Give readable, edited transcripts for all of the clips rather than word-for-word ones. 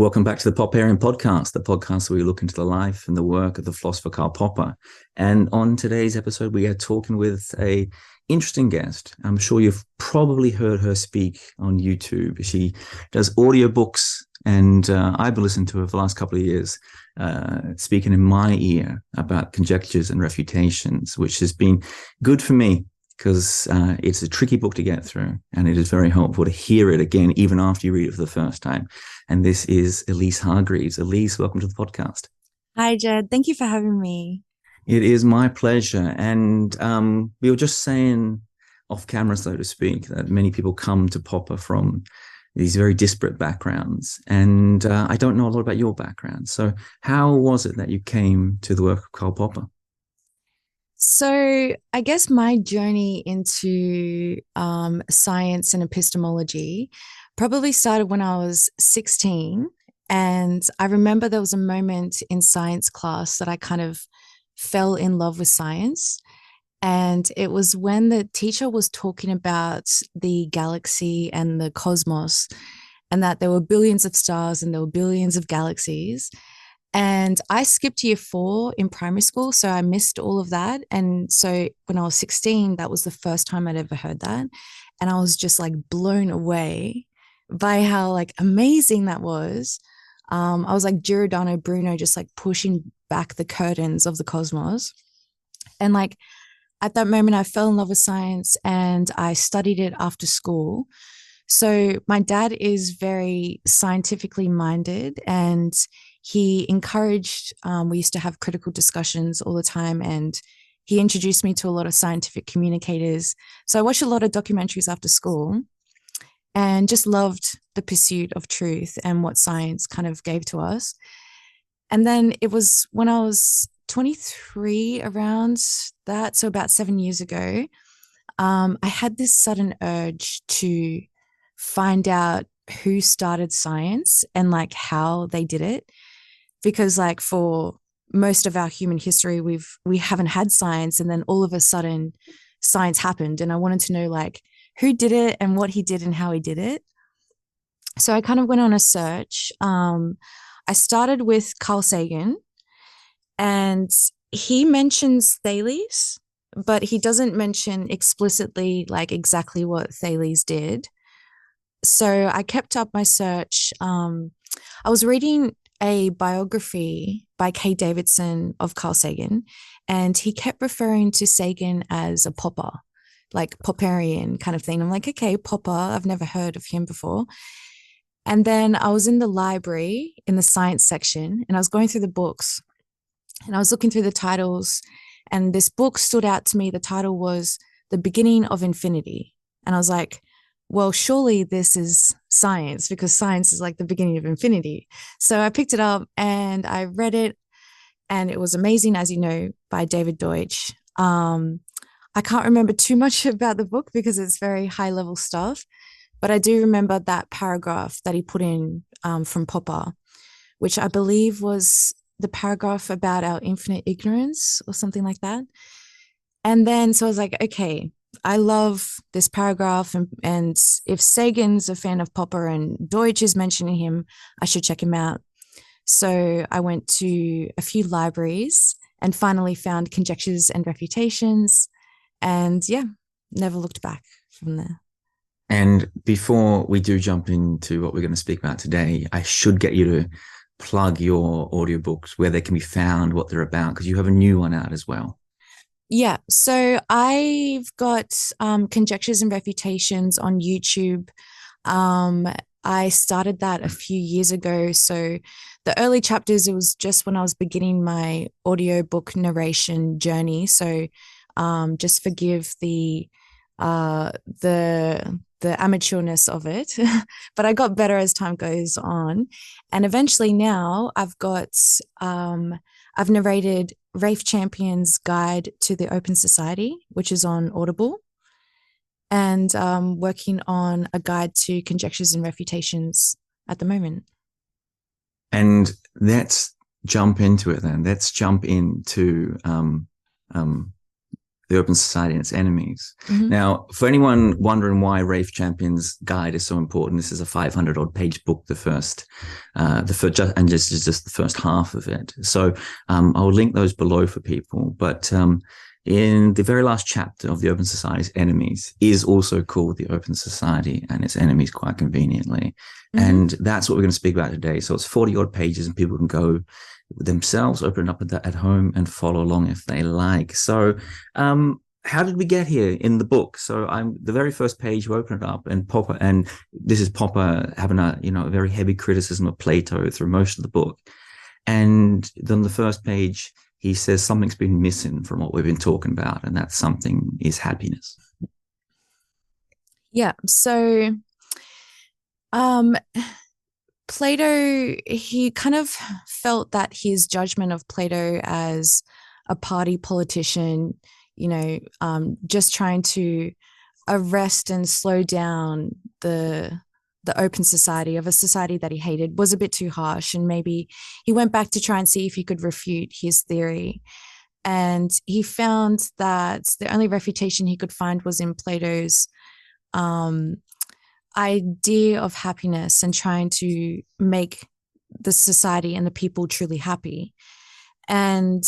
Welcome back to the Popperian Podcast, the podcast where we look into the life and the work of the philosopher Karl Popper. And on today's episode, we are talking with a interesting guest. I'm sure you've probably heard her speak on YouTube. She does audiobooks, and I've been listening to her for the last couple of years, speaking in my ear about conjectures and refutations, which has been good for me because it's a tricky book to get through, and it is very helpful to hear it again, even after you read it for the first time. And this is Elyse Hargreaves. Elyse, welcome to the podcast. Hi, Jed. Thank you for having me. It is my pleasure. And we were just saying off camera, so to speak, that many people come to Popper from these very disparate backgrounds. And I don't know a lot about your background. So how was it that you came to the work of Karl Popper? So, I guess my journey into science and epistemology probably started when I was 16. And I remember there was a moment in science class that I kind of fell in love with science. And it was when the teacher was talking about the galaxy and the cosmos, and that there were billions of stars and there were billions of galaxies. And I skipped year 4 in primary school, so I missed all of that. And so when I was 16, that was the first time I'd ever heard that. And I was just like blown away by how like amazing that was. I was like Giordano Bruno, just like pushing back the curtains of the cosmos. And like at that moment, I fell in love with science and I studied it after school. So my dad is very scientifically minded, and he encouraged, we used to have critical discussions all the time, and he introduced me to a lot of scientific communicators. So I watched a lot of documentaries after school and just loved the pursuit of truth and what science kind of gave to us. And then it was when I was 23, around that, so about 7 years ago, I had this sudden urge to find out who started science and like how they did it, because like for most of our human history we haven't had science, and then all of a sudden science happened, and I wanted to know like who did it and what he did and how he did it. So I kind of went on a search. I started with Carl Sagan, and he mentions Thales, but he doesn't mention explicitly like exactly what Thales did. So I kept up my search. I was reading a biography by Kay Davidson of Carl Sagan, and he kept referring to Sagan as a popper, like Popperian kind of thing. I'm like, okay, Popper, I've never heard of him before. And then I was in the library in the science section, and I was going through the books, and I was looking through the titles, and this book stood out to me. The title was The Beginning of Infinity. And I was like, well, surely this is science, because science is like the beginning of infinity. So I picked it up and I read it, and it was amazing, as you know, by David Deutsch. I can't remember too much about the book because it's very high level stuff, but I do remember that paragraph that he put in from Popper, which I believe was the paragraph about our infinite ignorance or something like that. And then so I was like, okay, I love this paragraph, and if Sagan's a fan of Popper and Deutsch is mentioning him, I should check him out. So I went to a few libraries and finally found Conjectures and Refutations, and yeah, never looked back from there. And before we do jump into what we're going to speak about today, I should get you to plug your audiobooks, where they can be found, what they're about, because you have a new one out as well. Yeah, so I've got Conjectures and Refutations on YouTube. I started that a few years ago. So the early chapters, it was just when I was beginning my audiobook narration journey. So just forgive the amateurness of it, but I got better as time goes on. And eventually now I've narrated Rafe Champion's Guide to the Open Society, which is on Audible, and working on a guide to Conjectures and Refutations at the moment. And let's jump into it then. Let's jump into the Open Society and its enemies. Mm-hmm. Now, for anyone wondering why Rafe Champion's guide is so important, this is a 500-odd page book, the first, and just the first half of it. So I'll link those below for people. But in the very last chapter of the Open Society's enemies is also called the Open Society and its enemies, quite conveniently. Mm-hmm. And that's what we're going to speak about today. So it's 40-odd pages, and people can go themselves, open it up at home and follow along if they like. So how did we get here in the book? So the very first page, you open it up, and Popper, and this is Popper having a very heavy criticism of Plato through most of the book. And then the first page, he says something's been missing from what we've been talking about, and that something is happiness. Yeah. So Plato, he kind of felt that his judgment of Plato as a party politician, just trying to arrest and slow down the open society of a society that he hated was a bit too harsh. And maybe he went back to try and see if he could refute his theory. And he found that the only refutation he could find was in Plato's idea of happiness and trying to make the society and the people truly happy. And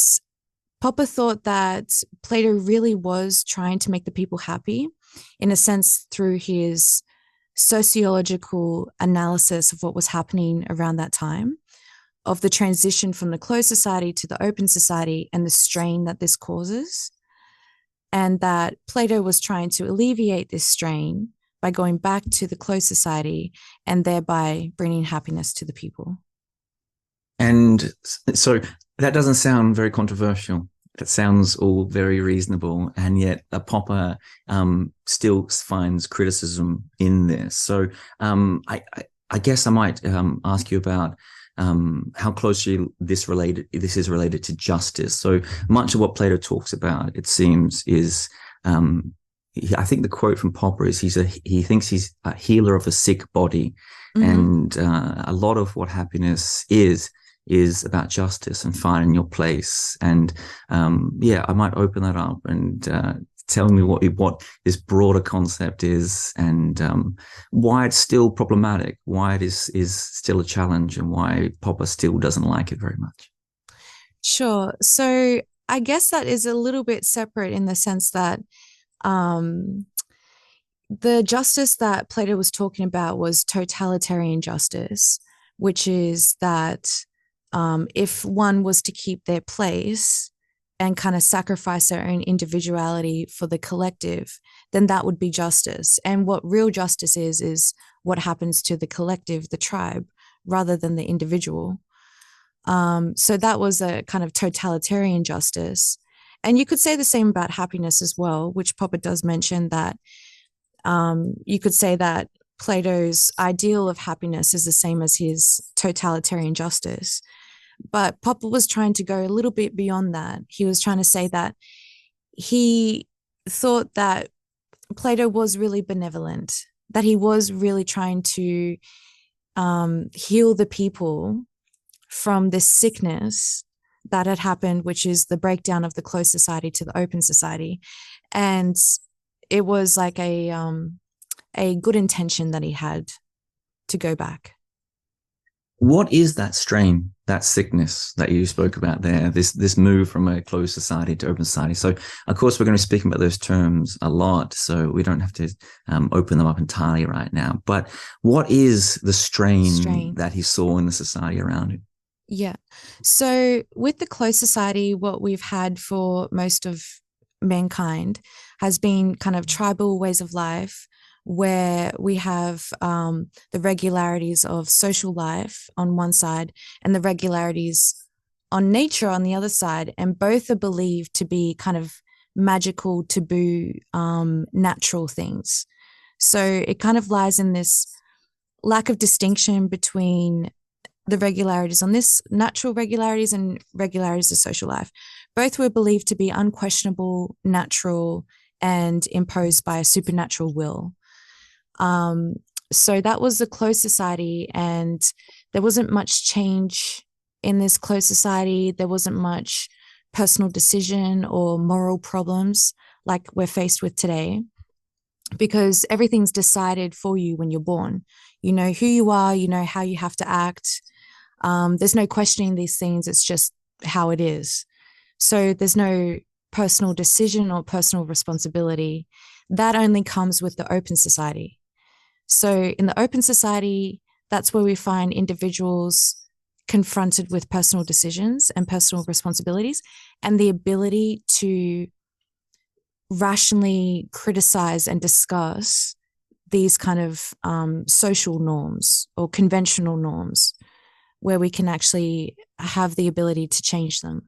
Popper thought that Plato really was trying to make the people happy, in a sense, through his sociological analysis of what was happening around that time, of the transition from the closed society to the open society and the strain that this causes, and that Plato was trying to alleviate this strain by going back to the closed society and thereby bringing happiness to the people. And so that doesn't sound very controversial. It sounds all very reasonable, and yet Popper still finds criticism in this. So I guess I might ask you about how closely this is related to justice. So much of what Plato talks about, it seems, is I think the quote from Popper is he thinks he's a healer of a sick body. Mm-hmm. And a lot of what happiness is about justice and finding your place. And I might open that up and tell me what this broader concept is, and why it's still problematic, why it is still a challenge, and why Popper still doesn't like it very much. Sure. So I guess that is a little bit separate in the sense that the justice that Plato was talking about was totalitarian justice, which is that if one was to keep their place and kind of sacrifice their own individuality for the collective, then that would be justice. And what real justice is what happens to the collective, the tribe, rather than the individual. So that was a kind of totalitarian justice. And you could say the same about happiness as well, which Popper does mention that you could say that Plato's ideal of happiness is the same as his totalitarian justice. But Popper was trying to go a little bit beyond that. He was trying to say that he thought that Plato was really benevolent, that he was really trying to heal the people from this sickness that had happened, which is the breakdown of the closed society to the open society. And it was like a good intention that he had to go back. What is that strain, that sickness that you spoke about there, this move from a closed society to open society? So, of course, we're going to be speaking about those terms a lot, so we don't have to open them up entirely right now. But what is the strain that he saw in the society around him? Yeah. So with the closed society, what we've had for most of mankind has been kind of tribal ways of life, where we have the regularities of social life on one side and the regularities on nature on the other side. And both are believed to be kind of magical, taboo, natural things. So it kind of lies in this lack of distinction between the regularities on this natural regularities and regularities of social life. Both were believed to be unquestionable, natural, and imposed by a supernatural will. So that was the closed society, and there wasn't much change in this closed society. There wasn't much personal decision or moral problems like we're faced with today, because everything's decided for you when you're born. You know who you are, you know how you have to act. There's no questioning these things. It's just how it is. So there's no personal decision or personal responsibility. That only comes with the open society. So in the open society, that's where we find individuals confronted with personal decisions and personal responsibilities, and the ability to rationally criticize and discuss these kind of social norms or conventional norms, where we can actually have the ability to change them.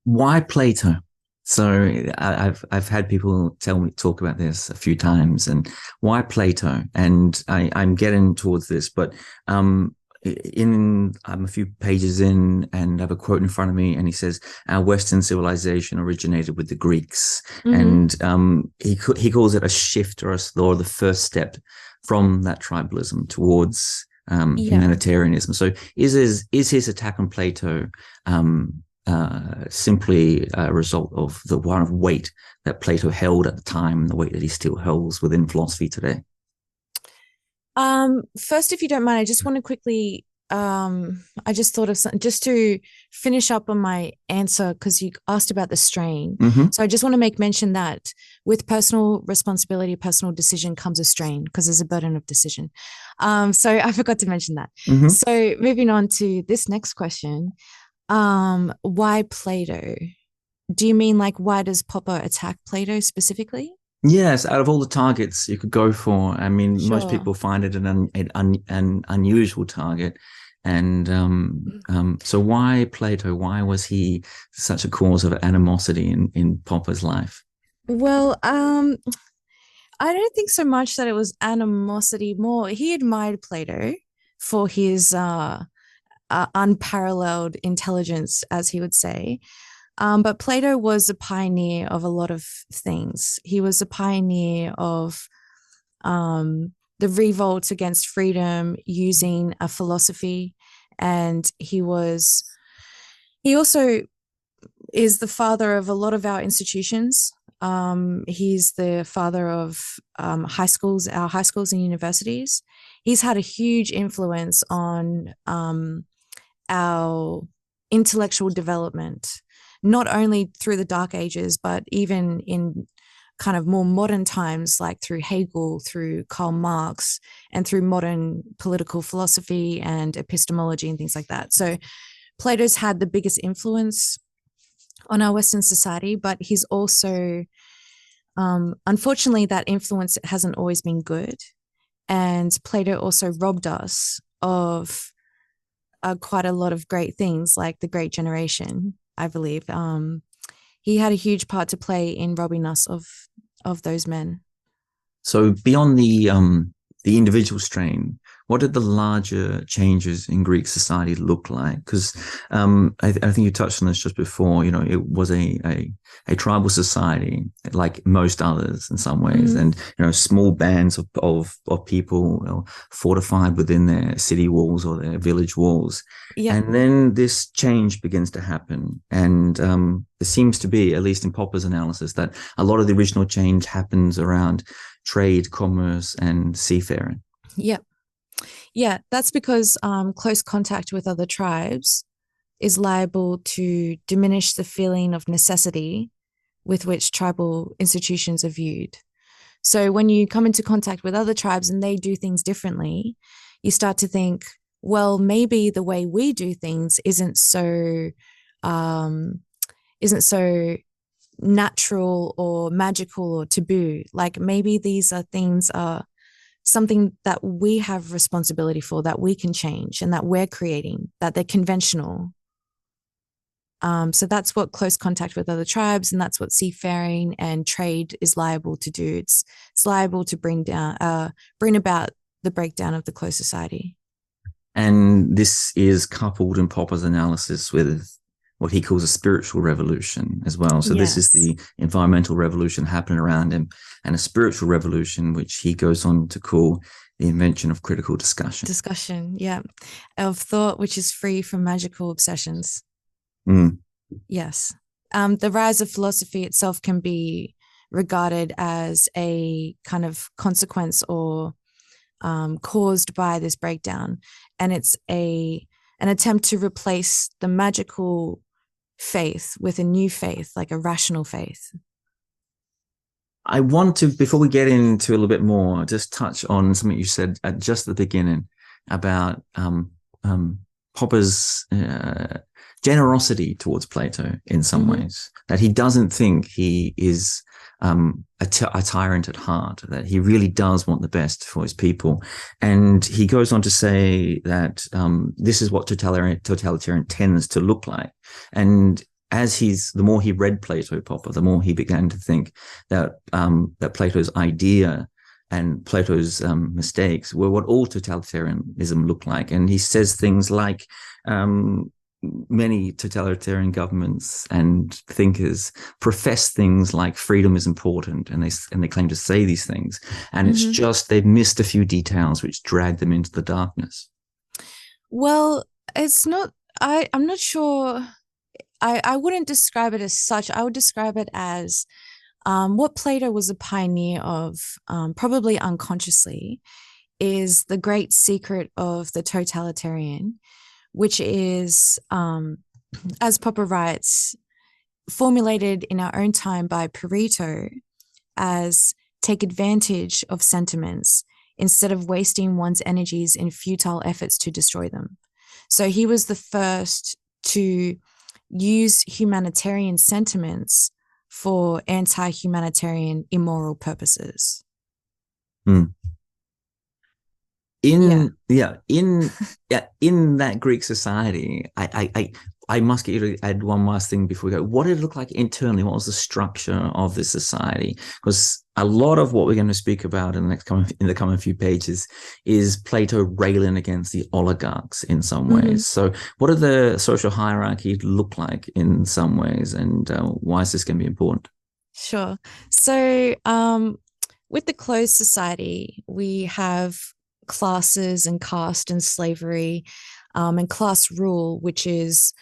Why Plato? So I've had people talk about this a few times, and why Plato? And I'm getting towards this, but I'm a few pages in, and I have a quote in front of me, and he says, "Our Western civilization originated with the Greeks," and he calls it a shift or the first step from that tribalism towards humanitarianism. So is his attack on Plato simply a result of the kind of weight that Plato held at the time and the weight that he still holds within philosophy today? First, if you don't mind, I just want to quickly, I just thought of something just to finish up on my answer, because you asked about the strain. So I just want to make mention that with personal responsibility, personal decision comes a strain, because there's a burden of decision. So I forgot to mention that. So moving on to this next question, why Plato? Do you mean like why does Popper attack Plato specifically? Yes, out of all the targets you could go for, I mean, Sure. most people find it an unusual target. And so why Plato? Why was he such a cause of animosity in Popper's life? Well, I don't think so much that it was animosity. More, he admired Plato for his unparalleled intelligence, as he would say. But Plato was a pioneer of a lot of things. He was a pioneer of the revolt against freedom using a philosophy. And he also is the father of a lot of our institutions. He's the father of our high schools and universities. He's had a huge influence on our intellectual development, not only through the Dark Ages, but even in kind of more modern times, like through Hegel, through Karl Marx, and through modern political philosophy and epistemology and things like that. So Plato's had the biggest influence on our Western society, but he's also, unfortunately, that influence hasn't always been good. And Plato also robbed us of quite a lot of great things, like the Great Generation, I believe. He had a huge part to play in robbing us of those men. So beyond the individual strain, what did the larger changes in Greek society look like? Because I think you touched on this just before. You know, it was a tribal society, like most others in some ways, and small bands of people fortified within their city walls or their village walls. And then this change begins to happen, and there seems to be, at least in Popper's analysis, that a lot of the original change happens around trade, commerce, and seafaring. Yeah, that's because close contact with other tribes is liable to diminish the feeling of necessity with which tribal institutions are viewed. So when you come into contact with other tribes and they do things differently, you start to think, well, maybe the way we do things isn't so natural or magical or taboo. Like maybe these are things something that we have responsibility for, that we can change and that we're creating, that they're conventional. So that's what close contact with other tribes, and that's what seafaring and trade is liable to do. It's liable to bring about the breakdown of the close society. And this is coupled in Popper's analysis with what he calls a spiritual revolution as well. So this is the environmental revolution happening around him, and a spiritual revolution, which he goes on to call the invention of critical discussion. Of thought which is free from magical obsessions. Yes. The rise of philosophy itself can be regarded as a kind of consequence or caused by this breakdown. And it's an attempt to replace the magical faith with a new faith, like a rational faith. I want to, before we get into a little bit more, just touch on something you said at just at the beginning about Popper's generosity towards Plato in some ways, that he doesn't think he is a tyrant at heart, that he really does want the best for his people. And he goes on to say that this is what totalitarian tends to look like. And the more he read Plato, Popper, the more he began to think that that Plato's idea and Plato's mistakes were what all totalitarianism looked like. And he says things like many totalitarian governments and thinkers profess things like freedom is important, and they claim to say these things, and it's just they've missed a few details which drag them into the darkness. Well, it's not. I'm not sure. I wouldn't describe it as such. I would describe it as what Plato was a pioneer of, probably unconsciously, is the great secret of the totalitarian, which is, as Popper writes, formulated in our own time by Pareto as take advantage of sentiments instead of wasting one's energies in futile efforts to destroy them. So he was the first to use humanitarian sentiments for anti-humanitarian immoral purposes. In that Greek society, I must get you to add one last thing before we go. What did it look like internally? What was the structure of this society? Because a lot of what we're going to speak about in the coming few pages is Plato railing against the oligarchs in some ways. So what did the social hierarchy look like in some ways, and why is this going to be important? Sure. So with the closed society, we have classes and caste and slavery, and class rule, which is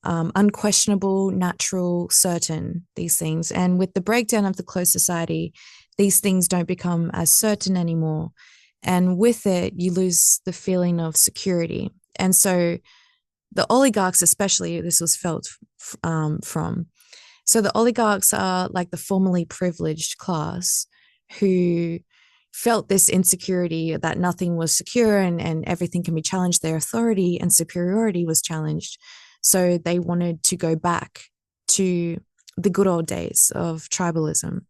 unquestionable, natural, certain, these things. And with the breakdown of the closed society, these things don't become as certain anymore. And with it, you lose the feeling of security. And so the oligarchs, especially, this was felt from. So the oligarchs are like the formerly privileged class who felt this insecurity that nothing was secure and everything can be challenged. Their authority and superiority was challenged. So they wanted to go back to the good old days of tribalism.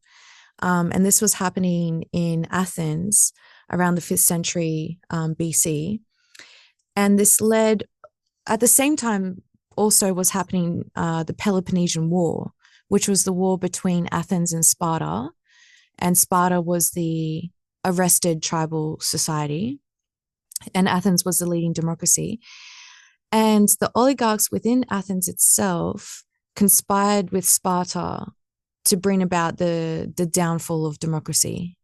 And this was happening in Athens around the 5th century BC. And this led, at the same time, also was happening the Peloponnesian War, which was the war between Athens and Sparta. And Sparta was the arrested tribal society, and Athens was the leading democracy. And the oligarchs within Athens itself conspired with Sparta to bring about the downfall of democracy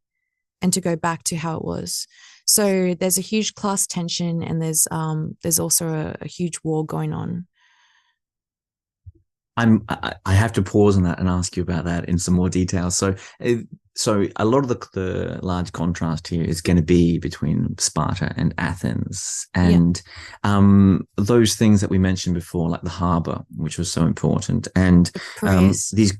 and to go back to how it was. So there's a huge class tension, and there's also a huge war going on. I have to pause on that and ask you about that in some more detail. So a lot of the large contrast here is going to be between Sparta and Athens, and those things that we mentioned before, like the harbor, which was so important, and these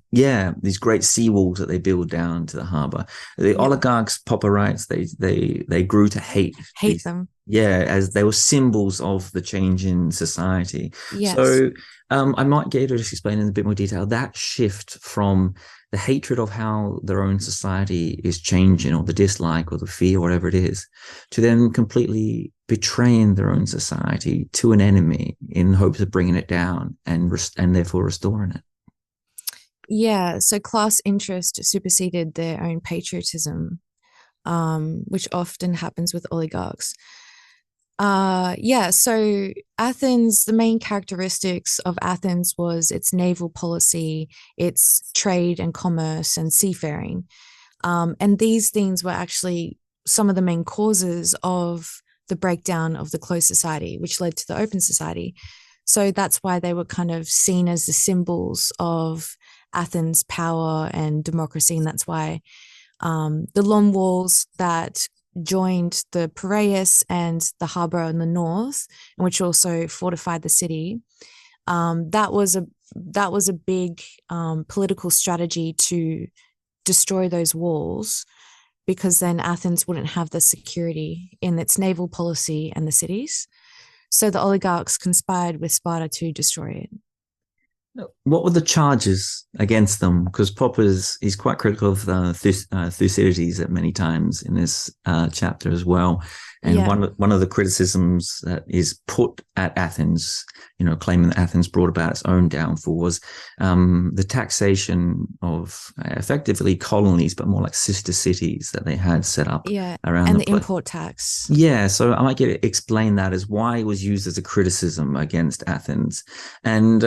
great seawalls that they build down to the harbor. The oligarchs, Popper writes, they grew to hate them. Yeah, as they were symbols of the change in society. Yes. So I might get you to just explain in a bit more detail that shift from the hatred of how their own society is changing, or the dislike or the fear, whatever it is, to then completely betraying their own society to an enemy in hopes of bringing it down and therefore restoring it. Yeah, so class interest superseded their own patriotism, which often happens with oligarchs. So Athens, the main characteristics of Athens was its naval policy, its trade and commerce and seafaring. And these things were actually some of the main causes of the breakdown of the closed society, which led to the open society. So that's why they were kind of seen as the symbols of Athens' power and democracy. And that's why the long walls that joined the Piraeus and the harbor in the north, and which also fortified the city, that was a big political strategy to destroy those walls, because then Athens wouldn't have the security in its naval policy and the cities. So the oligarchs conspired with Sparta to destroy it. What were the charges against them? Because Popper is quite critical of Thucydides at many times in this chapter as well. And Yeah. one of the criticisms that is put at Athens, claiming that Athens brought about its own downfall, was the taxation of effectively colonies, but more like sister cities that they had set up around and the import tax. Yeah, so I might get to explain that as why it was used as a criticism against Athens, and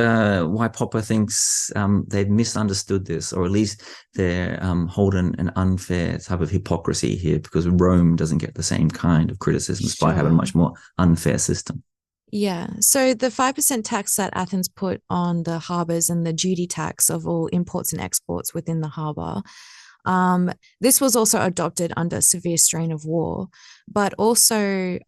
why Popper thinks they've misunderstood this, or at least they're holding an unfair type of hypocrisy here, because Rome doesn't get the same kind of criticism despite having a much more unfair system. Yeah. So the 5% tax that Athens put on the harbors and the duty tax of all imports and exports within the harbor, this was also adopted under a severe strain of war, but also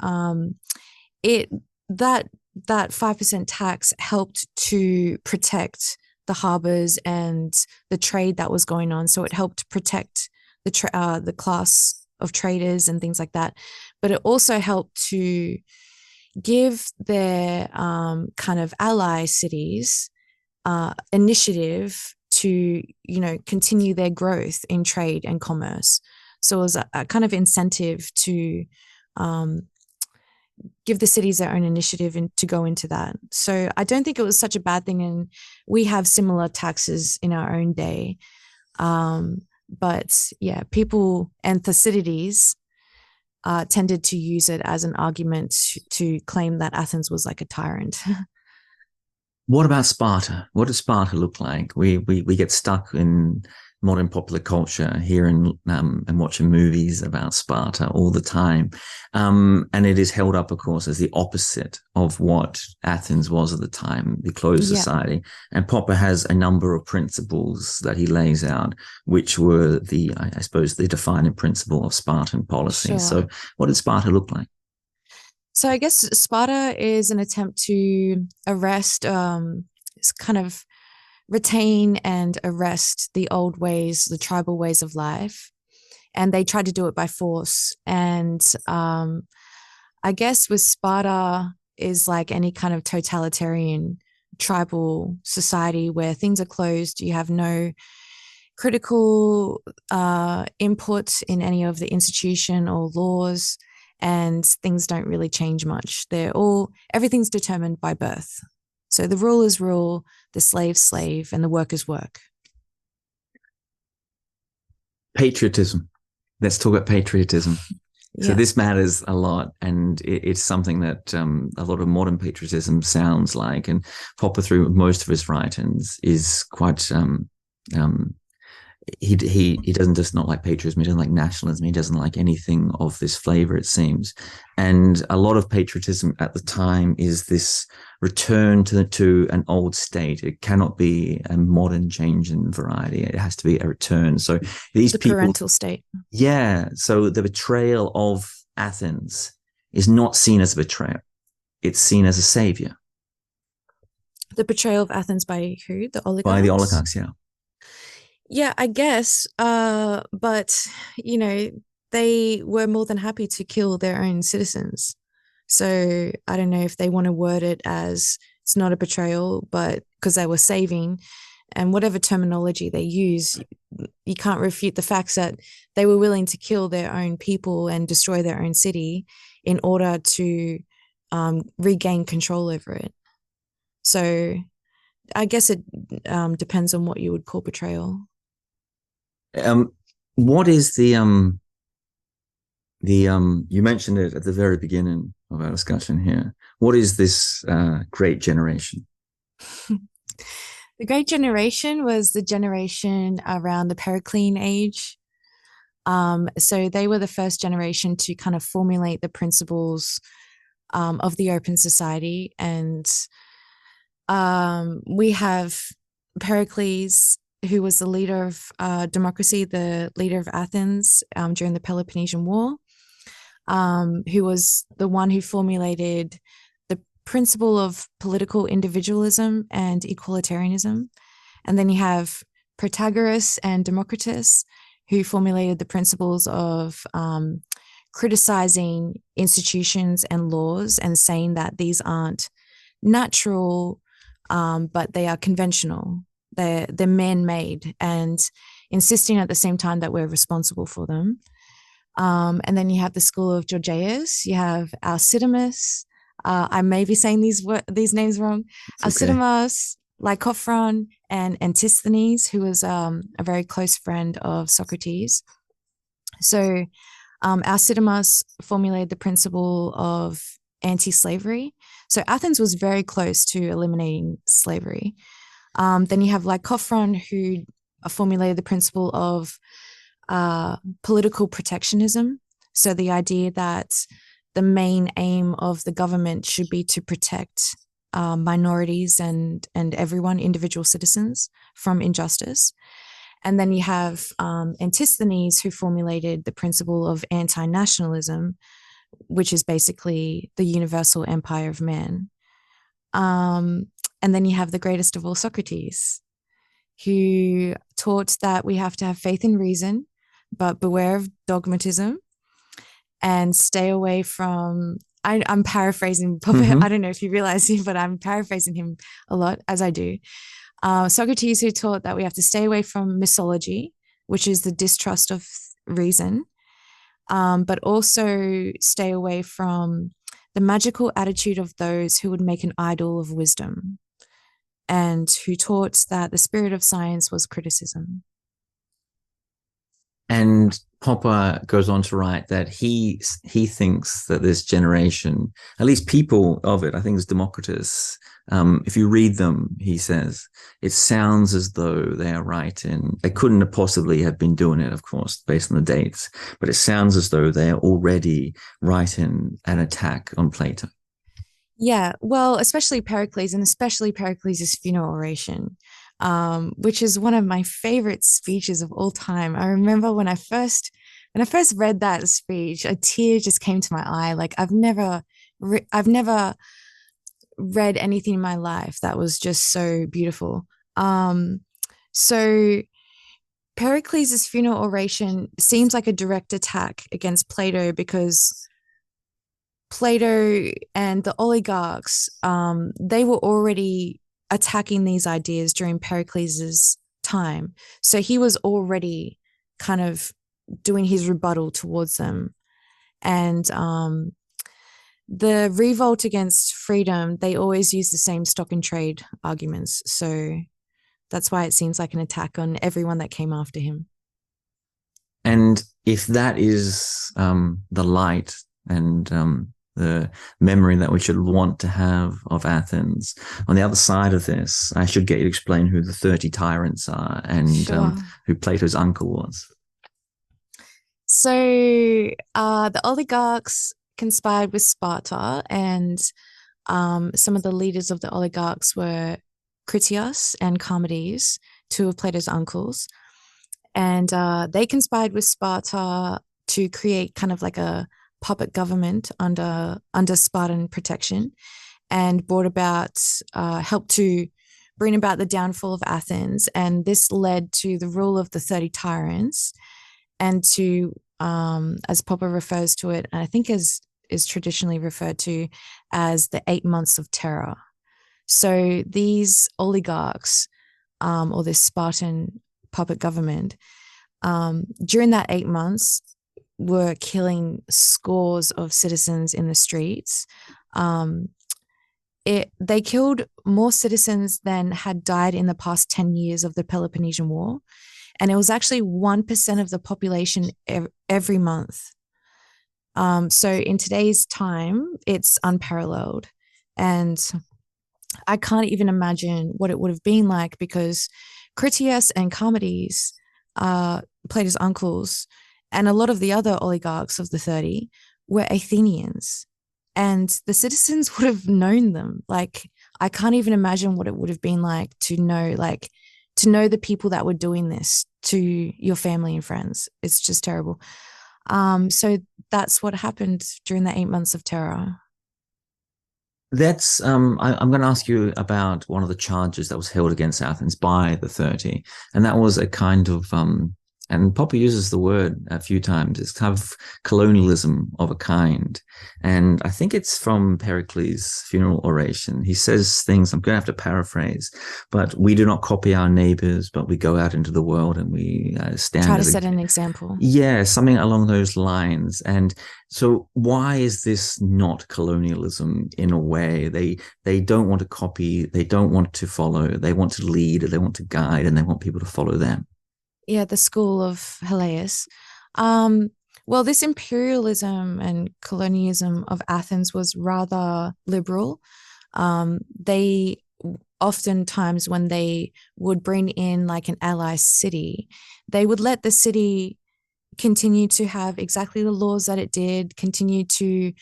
that 5% tax helped to protect the harbors and the trade that was going on. So it helped protect the class of traders and things like that. But it also helped to give their kind of ally cities initiative to, continue their growth in trade and commerce. So it was a kind of incentive to give the cities their own initiative and to go into that. So I don't think it was such a bad thing. And we have similar taxes in our own day. But yeah, people and Thucydides tended to use it as an argument to claim that Athens was like a tyrant. What about Sparta? What does Sparta look like? We get stuck in modern popular culture hearing and watching movies about Sparta all the time. And it is held up, of course, as the opposite of what Athens was at the time, the closed society. And Popper has a number of principles that he lays out, which were I suppose, the defining principle of Spartan policy. Sure. So what did Sparta look like? So I guess Sparta is an attempt to arrest, kind of retain and arrest the old ways, the tribal ways of life. And they tried to do it by force. And I guess with Sparta is like any kind of totalitarian tribal society where things are closed. You have no critical input in any of the institution or laws, and things don't really change much. Everything's determined by birth. So the rulers rule, the slaves slave, and the workers work. Patriotism. Let's talk about patriotism. Yeah. So this matters a lot, and it's something that a lot of modern patriotism sounds like. And Popper, through most of his writings, is quite he doesn't just not like patriotism, he doesn't like nationalism, he doesn't like anything of this flavor, it seems. And a lot of patriotism at the time is this return to an old state. It cannot be a modern change in variety. It has to be a return. So these people, parental state. Yeah. So the betrayal of Athens is not seen as a betrayal. It's seen as a savior. The betrayal of Athens by who? The oligarchs? By the oligarchs, yeah. Yeah, I guess. But, they were more than happy to kill their own citizens. So I don't know if they want to word it as it's not a betrayal, but because they were saving, and whatever terminology they use, you can't refute the facts that they were willing to kill their own people and destroy their own city in order to regain control over it. So I guess it depends on what you would call betrayal. What is the you mentioned it at the very beginning of our discussion here. What is this great generation? The Great Generation was the generation around the Periclean age. So they were the first generation to kind of formulate the principles of the open society. And We have Pericles, who was the leader of democracy, the leader of Athens during the Peloponnesian War, who was the one who formulated the principle of political individualism and equalitarianism. And then you have Protagoras and Democritus, who formulated the principles of criticizing institutions and laws and saying that these aren't natural, but they are conventional. They're man-made, and insisting at the same time that we're responsible for them. And then you have the school of Gorgias. You have Alcidamas. I may be saying these names wrong. Alcidamas, Lycophron, and Antisthenes, who was a very close friend of Socrates. So Alcidamas formulated the principle of anti-slavery. So Athens was very close to eliminating slavery. Then you have Lycophron, who formulated the principle of political protectionism. So the idea that the main aim of the government should be to protect minorities and everyone, individual citizens, from injustice. And then you have Antisthenes, who formulated the principle of anti-nationalism, which is basically the universal empire of man. And then you have the greatest of all, Socrates, who taught that we have to have faith in reason, but beware of dogmatism and stay away from, I'm paraphrasing, I don't know if you realize it, but I'm paraphrasing him a lot, as I do. Socrates, who taught that we have to stay away from mythology, which is the distrust of reason, but also stay away from the magical attitude of those who would make an idol of wisdom, and who taught that the spirit of science was criticism. And Popper goes on to write that he thinks that this generation, at least people of it, I think it's Democritus, if you read them, he says, it sounds as though they are writing, they couldn't have possibly have been doing it, of course, based on the dates, but it sounds as though they are already writing an attack on Plato. Yeah, well, especially Pericles, and especially Pericles' funeral oration, which is one of my favorite speeches of all time. I remember when I first read that speech, a tear just came to my eye. Like I've never read anything in my life that was just so beautiful. So Pericles' funeral oration seems like a direct attack against Plato, because Plato and the oligarchs, they were already attacking these ideas during Pericles' time. So he was already kind of doing his rebuttal towards them. And the revolt against freedom, they always use the same stock and trade arguments. So that's why it seems like an attack on everyone that came after him. And if that is the light and the memory that we should want to have of Athens, on the other side of this, I should get you to explain who the 30 tyrants are and who Plato's uncle was. So the oligarchs conspired with Sparta, and some of the leaders of the oligarchs were Critias and Charmides, two of Plato's uncles. And they conspired with Sparta to create kind of like a puppet government under Spartan protection, and brought about, helped to bring about the downfall of Athens. And this led to the rule of the 30 tyrants, and to, as Popper refers to it, and I think is traditionally referred to as the 8 months of terror. So these oligarchs, or this Spartan puppet government, during that 8 months, were killing scores of citizens in the streets. They killed more citizens than had died in the past 10 years of the Peloponnesian War. And it was actually 1% of the population every month. So in today's time, it's unparalleled. And I can't even imagine what it would have been like, because Critias and Charmides, Plato's uncles, and a lot of the other oligarchs of the 30 were Athenians, and the citizens would have known them. Like, I can't even imagine what it would have been to know the people that were doing this to your family and friends. It's just terrible. So that's what happened during the 8 months of terror. That's I'm going to ask you about one of the charges that was held against Athens by the 30, and that was a kind of and Popper uses the word a few times. It's kind of colonialism of a kind, and I think it's from Pericles' funeral oration. He says things, I'm going to have to paraphrase, but we do not copy our neighbors, but we go out into the world and we stand. Try to set an example. Yeah, something along those lines. And so why is this not colonialism in a way? They don't want to copy, they don't want to follow, they want to lead, they want to guide, and they want people to follow them. Yeah, the school of Helios. Well, this imperialism and colonialism of Athens was rather liberal. They oftentimes, when they would bring in an ally city, they would let the city continue to have exactly the laws that it did, continue to,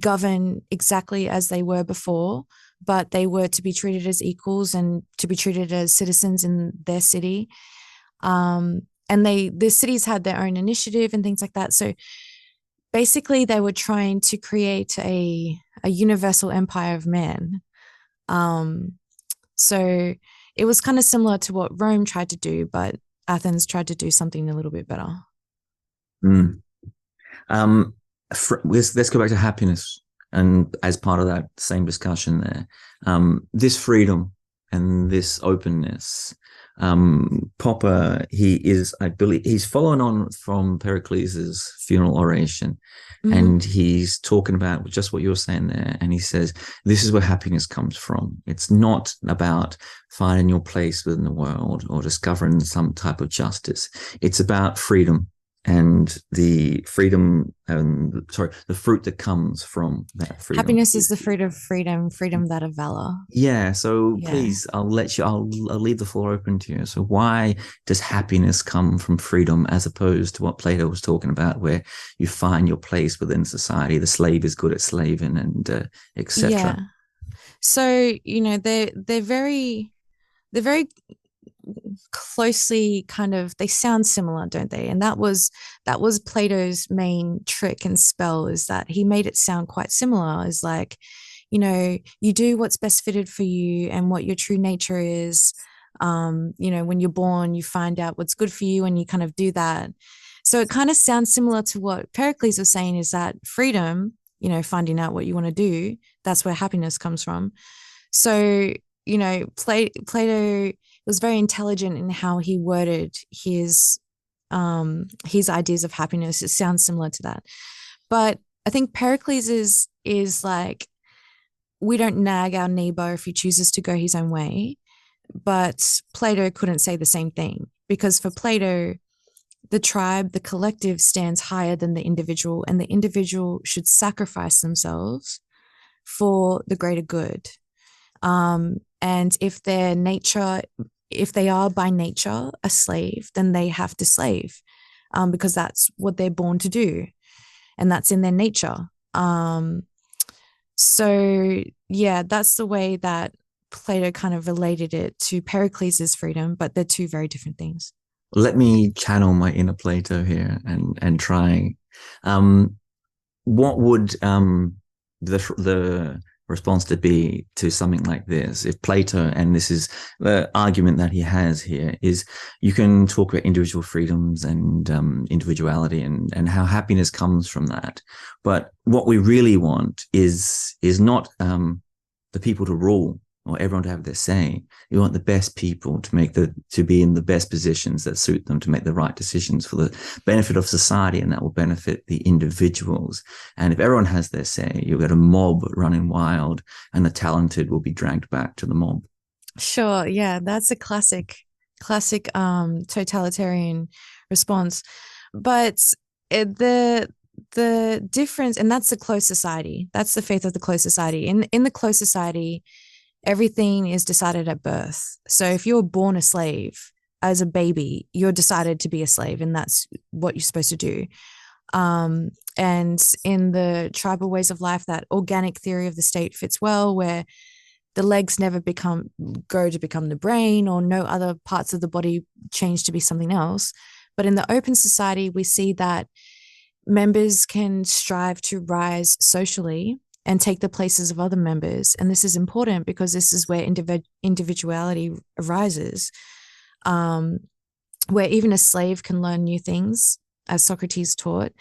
govern exactly as they were before, but they were to be treated as equals and to be treated as citizens in their city. And the cities had their own initiative and things like that. So basically they were trying to create a universal empire of man. So it was kind of similar to what Rome tried to do, but Athens tried to do something a little bit better. Let's go back to happiness. And as part of that same discussion there, this freedom and this openness, Popper, I believe, he's following on from Pericles' funeral oration, and he's talking about just what you're saying there. And he says, this is where happiness comes from. It's not about finding your place within the world or discovering some type of justice. It's about freedom. And the freedom, the fruit that comes from that freedom. Happiness is the fruit of freedom that of valor. Yeah. So please, I'll leave the floor open to you. So why does happiness come from freedom as opposed to what Plato was talking about, where you find your place within society? The slave is good at slaving and etc. Yeah. So, they're very closely they sound similar, don't they? And that was Plato's main trick and spell, is that he made it sound quite similar. Is you do what's best fitted for you and what your true nature is. When you're born, you find out what's good for you and you kind of do that. So it kind of sounds similar to what Pericles was saying, is that freedom, finding out what you want to do, that's where happiness comes from. So, Plato was very intelligent in how he worded his ideas of happiness. It sounds similar to that. But I think Pericles is we don't nag our neighbor if he chooses to go his own way. But Plato couldn't say the same thing, because for Plato, the tribe, the collective, stands higher than the individual, and the individual should sacrifice themselves for the greater good. And if they are by nature a slave, then they have to slave, because that's what they're born to do, and that's in their nature. So yeah, that's the way that Plato kind of related it to Pericles' freedom, but they're two very different things. Let me channel my inner Plato here and try. What would the response to be to something like this? If Plato, and this is the argument that he has here, is you can talk about individual freedoms and individuality and how happiness comes from that, but what we really want is not the people to rule or everyone to have their say. You want the best people to be in the best positions that suit them, to make the right decisions for the benefit of society, and that will benefit the individuals. And if everyone has their say, you'll get a mob running wild, and the talented will be dragged back to the mob. Sure, yeah, that's a classic totalitarian response. But the difference, and that's the closed society. That's the faith of the closed society. In the closed society, everything is decided at birth. So if you're born a slave as a baby, you're decided to be a slave, and that's what you're supposed to do. And in the tribal ways of life, that organic theory of the state fits well, where the legs never go to become the brain, or no other parts of the body change to be something else. But in the open society, we see that members can strive to rise socially and take the places of other members. And this is important because this is where individuality arises, where even a slave can learn new things, as Socrates taught.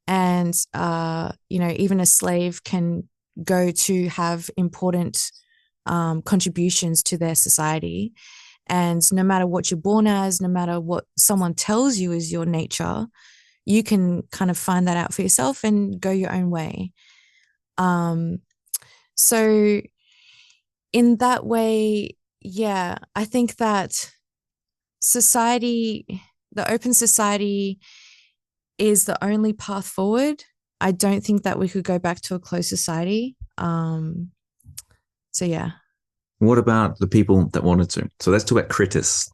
And, even a slave can go to have important contributions to their society. And no matter what you're born as, no matter what someone tells you is your nature, you can kind of find that out for yourself and go your own way. So in that way, yeah, I think that the open society is the only path forward. I don't think that we could go back to a closed society. So yeah. What about the people that wanted to? So let's talk about Critias,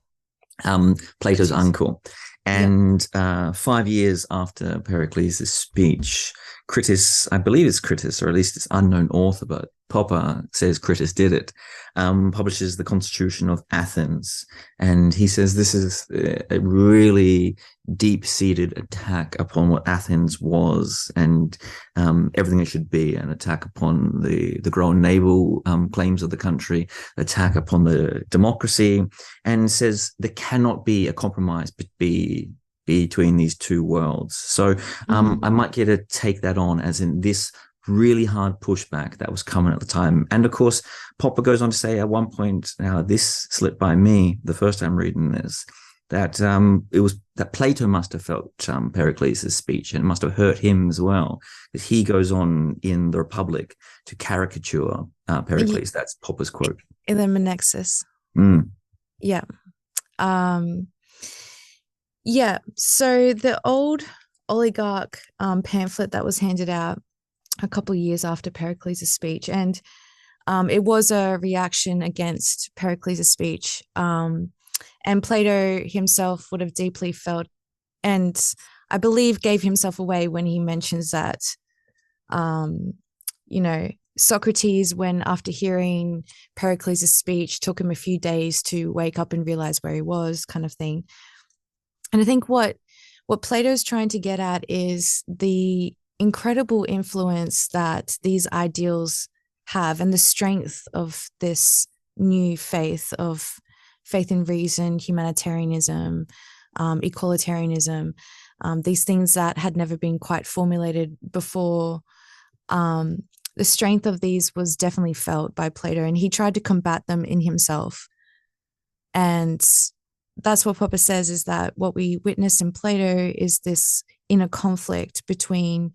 Plato's uncle. And 5 years after Pericles' speech, Critias, I believe it's Critias, or at least it's unknown author, but Popper says Critias did it, publishes the Constitution of Athens. And he says this is a really deep-seated attack upon what Athens was and everything it should be, an attack upon the growing naval claims of the country, attack upon the democracy, and says there cannot be a compromise between these two worlds. So I might get to take that on as in this really hard pushback that was coming at the time. And of course, Popper goes on to say at one point, now this slipped by me the first time reading this, that it was that Plato must have felt Pericles' speech, and it must have hurt him as well, that he goes on in the Republic to caricature Pericles. That's Popper's quote. In the Menexus. Yeah. Yeah. So the old oligarch pamphlet that was handed out a couple of years after Pericles' speech, and it was a reaction against Pericles' speech. And Plato himself would have deeply felt, and I believe gave himself away when he mentions that, Socrates, when after hearing Pericles' speech, took him a few days to wake up and realize where he was, kind of thing. And I think what Plato's trying to get at is the incredible influence that these ideals have, and the strength of this new faith of faith in reason, humanitarianism, equalitarianism, these things that had never been quite formulated before. The strength of these was definitely felt by Plato, and he tried to combat them in himself. And that's what Popper says, is that what we witness in Plato is this inner conflict between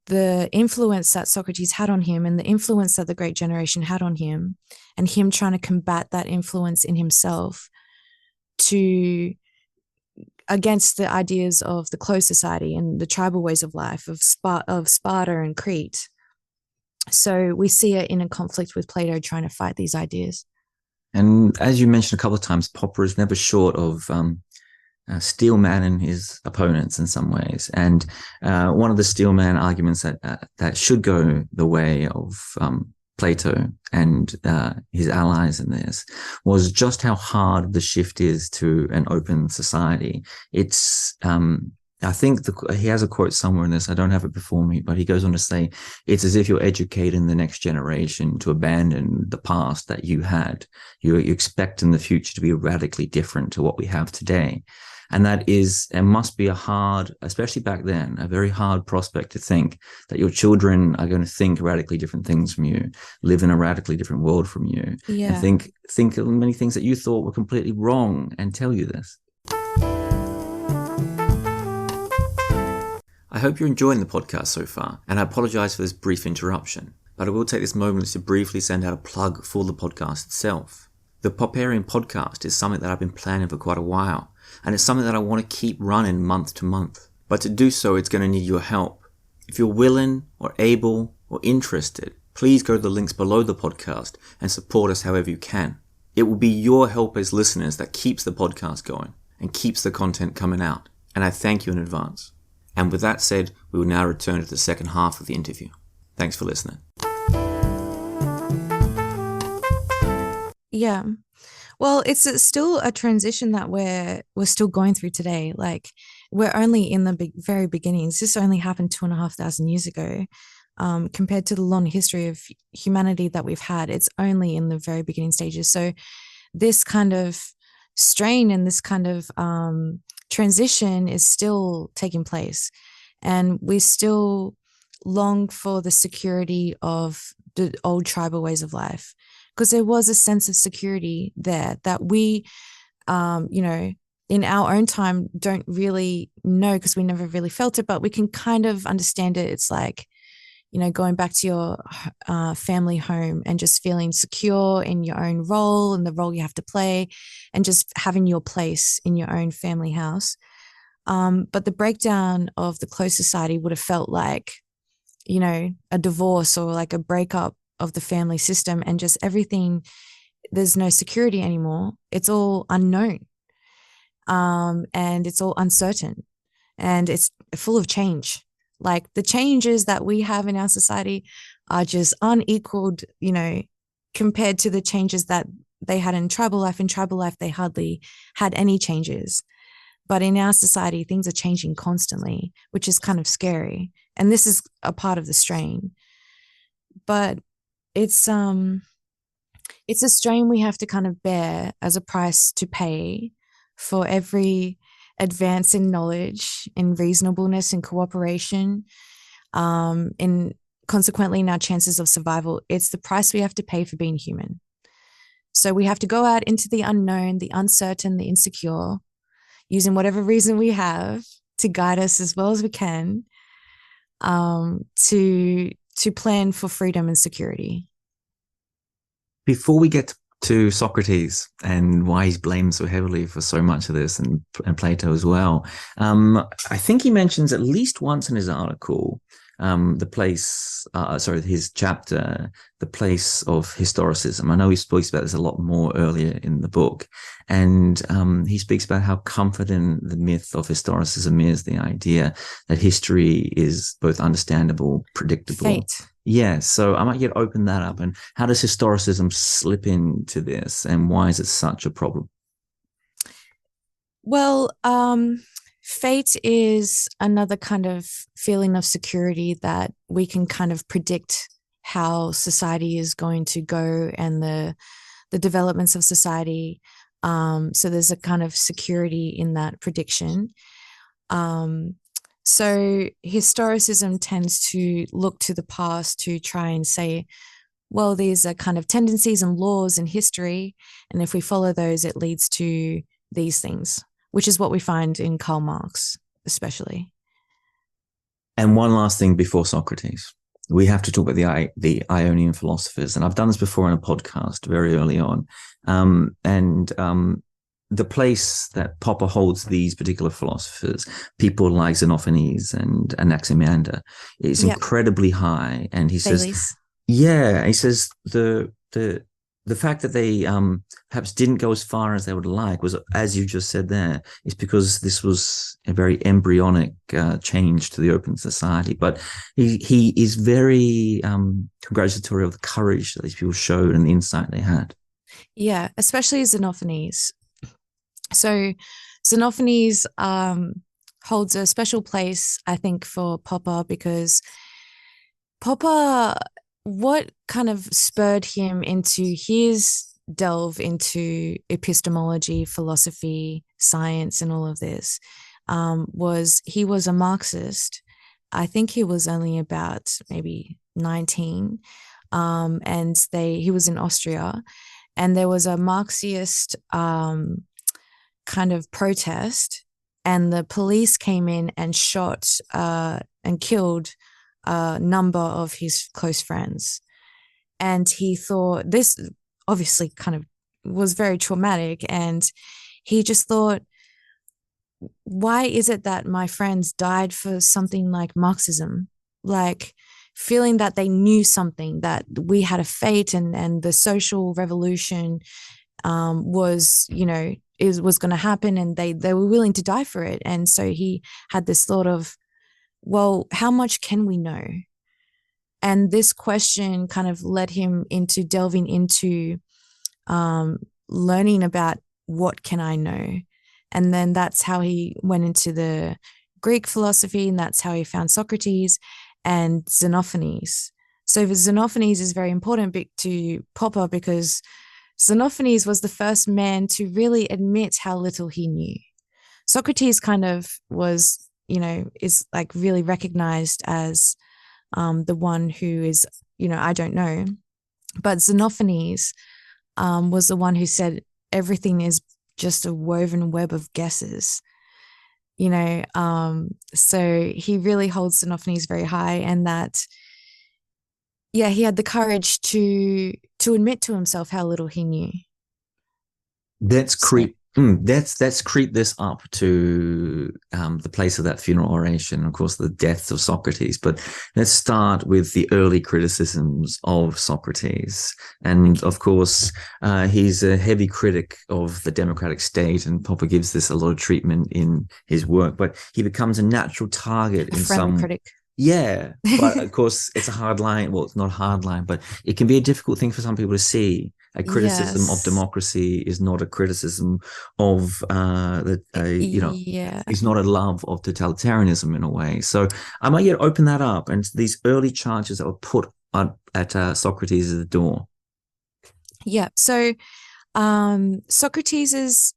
the influence that Socrates had on him and the influence that the great generation had on him, and him trying to combat that influence in himself against the ideas of the closed society and the tribal ways of life of Sparta and Crete. So we see it in a conflict with Plato trying to fight these ideas. And as you mentioned a couple of times, Popper is never short of steel manning his opponents in some ways. And one of the steel man arguments that should go the way of Plato and his allies in this was just how hard the shift is to an open society. It's I think he has a quote somewhere in this. I don't have it before me, but he goes on to say, it's as if you're educating the next generation to abandon the past that you had. You expect in the future to be radically different to what we have today. And that is, and must be especially back then, a very hard prospect to think that your children are going to think radically different things from you, live in a radically different world from you, and think of many things that you thought were completely wrong and tell you this. I hope you're enjoying the podcast so far, and I apologize for this brief interruption, but I will take this moment to briefly send out a plug for the podcast itself. The Popperian Podcast is something that I've been planning for quite a while, and it's something that I want to keep running month to month. But to do so, it's going to need your help. If you're willing or able or interested, please go to the links below the podcast and support us however you can. It will be your help as listeners that keeps the podcast going and keeps the content coming out, and I thank you in advance. And with that said, we will now return to the second half of the interview. Thanks for listening. Yeah. Well, it's still a transition that we're still going through today. Like, we're only in the very beginnings. This only happened 2,500 years ago. Compared to the long history of humanity that we've had, it's only in the very beginning stages. So this kind of strain and this kind of transition is still taking place. And we still long for the security of the old tribal ways of life, because there was a sense of security there that we, in our own time don't really know, because we never really felt it, but we can kind of understand it. It's like, going back to your family home and just feeling secure in your own role and the role you have to play, and just having your place in your own family house. But the breakdown of the closed society would have felt like, a divorce or like a breakup of the family system, and just everything, there's no security anymore. It's all unknown. And it's all uncertain, and it's full of change. Like, the changes that we have in our society are just unequaled, compared to the changes that they had in tribal life. In tribal life, they hardly had any changes. But in our society, things are changing constantly, which is kind of scary. And this is a part of the strain. But it's a strain we have to kind of bear as a price to pay for every advance in knowledge, in reasonableness, in cooperation, in consequently in our chances of survival. It's the price we have to pay for being human. So we have to go out into the unknown, the uncertain, the insecure, using whatever reason we have to guide us as well as we can, to plan for freedom and security. Before we get to Socrates and why he's blamed so heavily for so much of this, and Plato as well, I think he mentions at least once in his article his chapter, the place of historicism. I know he speaks about this a lot more earlier in the book. And he speaks about how comforting the myth of historicism is, the idea that history is both understandable, predictable. Fate. Yeah, so I might open that up. And how does historicism slip into this, and why is it such a problem? Well, fate is another kind of feeling of security that we can kind of predict how society is going to go, and the developments of society. So there's a kind of security in that prediction. So historicism tends to look to the past to try and say, well, these are kind of tendencies and laws in history, and if we follow those, it leads to these things, which is what we find in Karl Marx, especially. And one last thing before Socrates, we have to talk about the Ionian philosophers. And I've done this before in a podcast very early on. The place that Popper holds these particular philosophers, people like Xenophanes and Anaximander, is incredibly high. And he says, the fact that they perhaps didn't go as far as they would like was, as you just said there, is because this was a very embryonic change to the open society. But he is very congratulatory of the courage that these people showed and the insight they had. Yeah, especially Xenophanes. So Xenophanes holds a special place, I think, for Popper, because Popper, what kind of spurred him into his delve into epistemology, philosophy, science, and all of this, was he was a Marxist. I think he was only about maybe 19, and he was in Austria, and there was a Marxist kind of protest, and the police came in and shot and killed a number of his close friends. And he thought, this obviously kind of was very traumatic, and he just thought, why is it that my friends died for something like Marxism? Like, feeling that they knew something, that we had a fate, and the social revolution was going to happen, and they were willing to die for it. And so he had this thought of, well, how much can we know? And this question kind of led him into delving into learning about what can I know. And then that's how he went into the Greek philosophy, and that's how he found Socrates and Xenophanes. So Xenophanes is very important to Popper because Xenophanes was the first man to really admit how little he knew. Socrates kind of was, is like really recognized as the one who is, I don't know. But Xenophanes was the one who said everything is just a woven web of guesses. So he really holds Xenophanes very high, and that, he had the courage to admit to himself how little he knew. Let's creep this up to the place of that funeral oration, of course, the death of Socrates. But let's start with the early criticisms of Socrates. And of course, he's a heavy critic of the democratic state, and Popper gives this a lot of treatment in his work. But he becomes a natural target in some critic. Yeah, but of course, it's a hard line. Well, it's not a hard line, but it can be a difficult thing for some people to see. A criticism of democracy is not a criticism of it's not a love of totalitarianism in a way. So I might yet open that up, and these early charges that were put at Socrates' at the door. Yeah. So Socrates'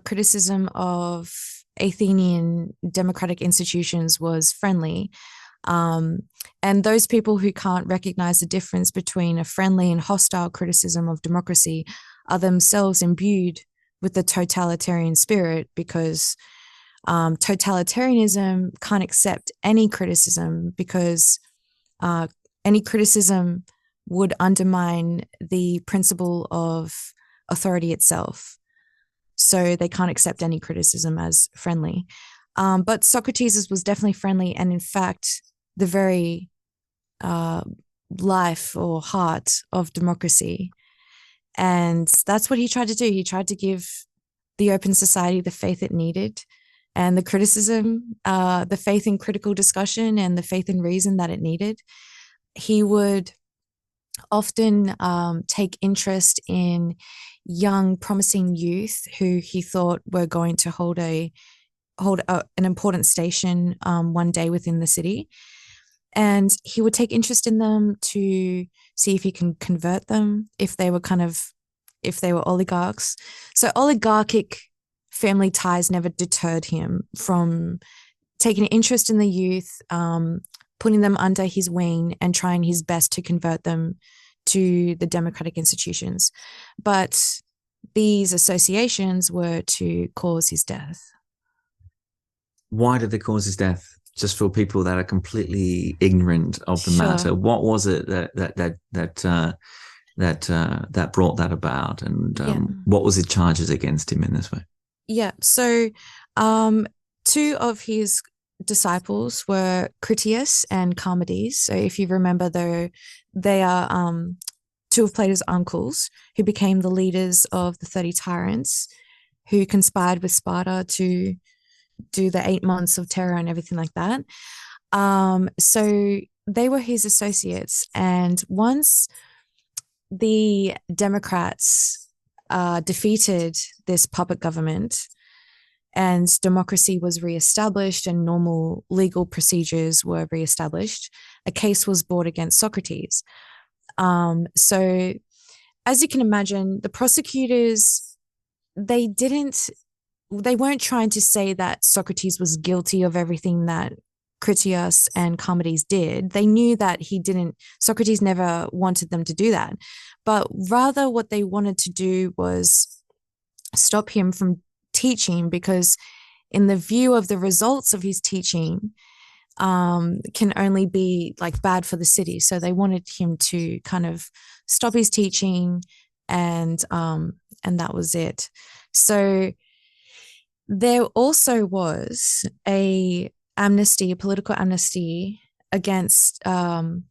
criticism of Athenian democratic institutions was friendly. And those people who can't recognize the difference between a friendly and hostile criticism of democracy are themselves imbued with the totalitarian spirit, because totalitarianism can't accept any criticism, because any criticism would undermine the principle of authority itself. So they can't accept any criticism as friendly. But Socrates was definitely friendly, and in fact, the very life or heart of democracy. And that's what he tried to do. He tried to give the open society the faith it needed, and the criticism, the faith in critical discussion, and the faith in reason that it needed. He would often take interest in young, promising youth who he thought were going to hold an important station one day within the city. And he would take interest in them to see if he can convert them, if they were oligarchs. So oligarchic family ties never deterred him from taking an interest in the youth, putting them under his wing, and trying his best to convert them to the democratic institutions. But these associations were to cause his death. Why did they cause his death? Just for people that are completely ignorant of the matter, what was it that brought that about, and what was the charges against him in this way? Yeah, so two of his disciples were Critias and Charmides. So if you remember, they are two of Plato's uncles who became the leaders of the 30 tyrants who conspired with Sparta to do the 8 months of terror and everything like that. So they were his associates. And once the Democrats defeated this puppet government and democracy was reestablished and normal legal procedures were reestablished, a case was brought against Socrates. So as you can imagine, the prosecutors, they weren't trying to say that Socrates was guilty of everything that Critias and Charmides did. They knew that Socrates never wanted them to do that. But rather what they wanted to do was stop him from teaching, because in the view of the results of his teaching, can only be like bad for the city. So they wanted him to kind of stop his teaching, and that was it. So there also was a political amnesty against an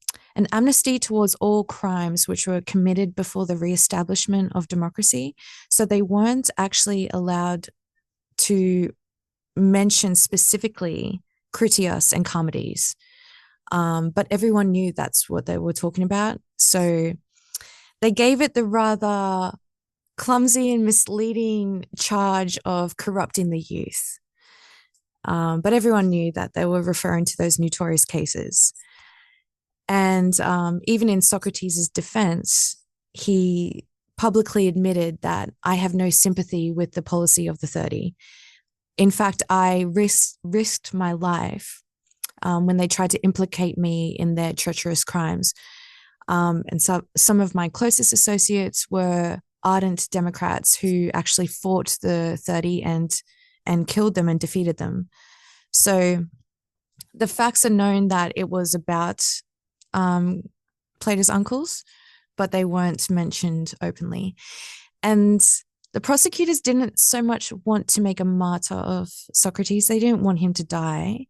amnesty towards all crimes which were committed before the reestablishment of democracy. So they weren't actually allowed to mention specifically Critias and Charmides. But everyone knew that's what they were talking about. So they gave it the rather clumsy and misleading charge of corrupting the youth. But everyone knew that they were referring to those notorious cases. And even in Socrates' defense, he publicly admitted that I have no sympathy with the policy of the 30. In fact, I risked my life when they tried to implicate me in their treacherous crimes. And so some of my closest associates were ardent Democrats who actually fought the 30 and killed them and defeated them. So the facts are known that it was about Plato's uncles, but they weren't mentioned openly. And the prosecutors didn't so much want to make a martyr of Socrates. They didn't want him to die.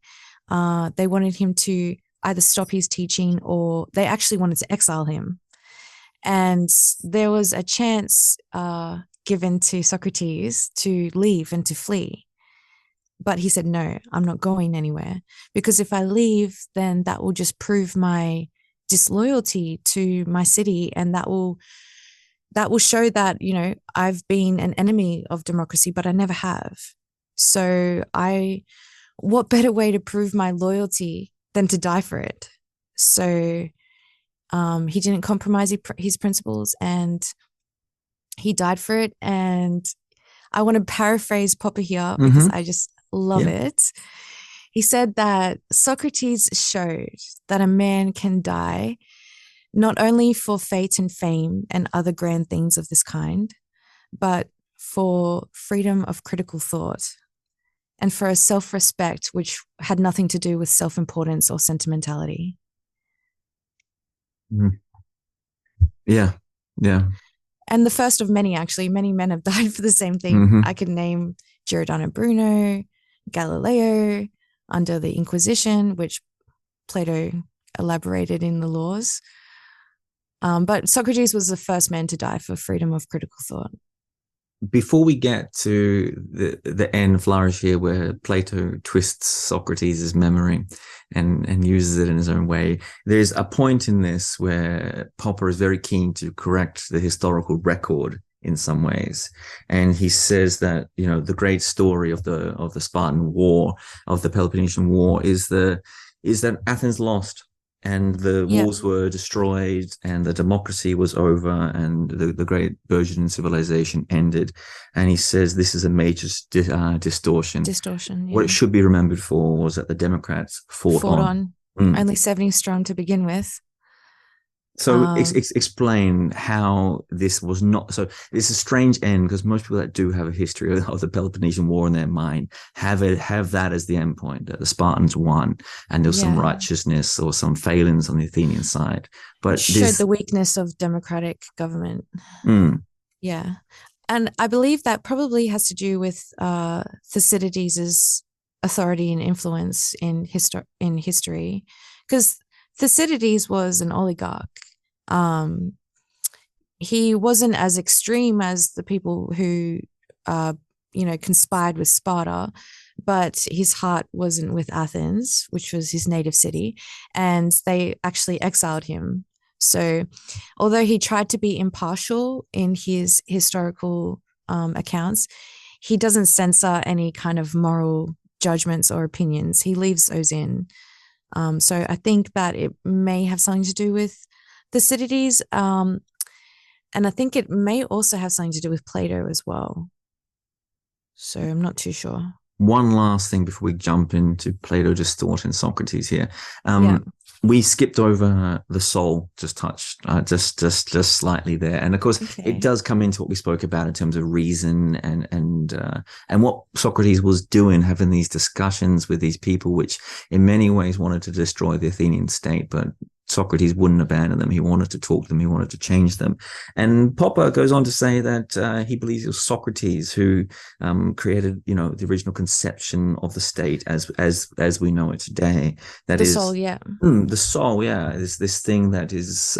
They wanted him to either stop his teaching, or they actually wanted to exile him. And there was a chance given to Socrates to leave and to flee. But he said, no, I'm not going anywhere, because if I leave, then that will just prove my disloyalty to my city, and that will show that, I've been an enemy of democracy, but I never have. So what better way to prove my loyalty than to die for it? So he didn't compromise his principles, and he died for it. And I want to paraphrase Popper here because I just love it. He said that Socrates showed that a man can die not only for fate and fame and other grand things of this kind, but for freedom of critical thought and for a self-respect which had nothing to do with self-importance or sentimentality. Yeah. And the first of many, actually. Many men have died for the same thing. I could name Giordano Bruno, Galileo, under the Inquisition, which Plato elaborated in the laws. But Socrates was the first man to die for freedom of critical thought. Before we get to the end flourish here, where Plato twists Socrates' memory and uses it in his own way, there's a point in this where Popper is very keen to correct the historical record in some ways, and he says that the great story of the Spartan War, of the Peloponnesian War, is that Athens lost, and the walls were destroyed, and the democracy was over, and the great burgeoning civilization ended. And he says this is a major distortion. Distortion. Yeah. What it should be remembered for was that the Democrats fought on. Only 70 strong to begin with. So explain how this was not. So it's a strange end, because most people that do have a history of the Peloponnesian War in their mind have that as the end point, that the Spartans won, and there was some righteousness or some failings on the Athenian side. But showed the weakness of democratic government. Yeah. And I believe that probably has to do with Thucydides' authority and influence in history, because Thucydides was an oligarch. He wasn't as extreme as the people who, conspired with Sparta, but his heart wasn't with Athens, which was his native city, and they actually exiled him. So although he tried to be impartial in his historical accounts, he doesn't censor any kind of moral judgments or opinions. He leaves those in. So I think that it may have something to do with Thucydides, and I think it may also have something to do with Plato as well. So I'm not too sure. One last thing before we jump into Plato distorting Socrates here. We skipped over the soul, just slightly there, and of course it does come into what we spoke about in terms of reason and what Socrates was doing, having these discussions with these people, which in many ways wanted to destroy the Athenian state, but Socrates wouldn't abandon them. He wanted to talk to them. He wanted to change them. And Popper goes on to say that he believes it was Socrates who created, the original conception of the state as we know it today. That is the soul. Is this thing that is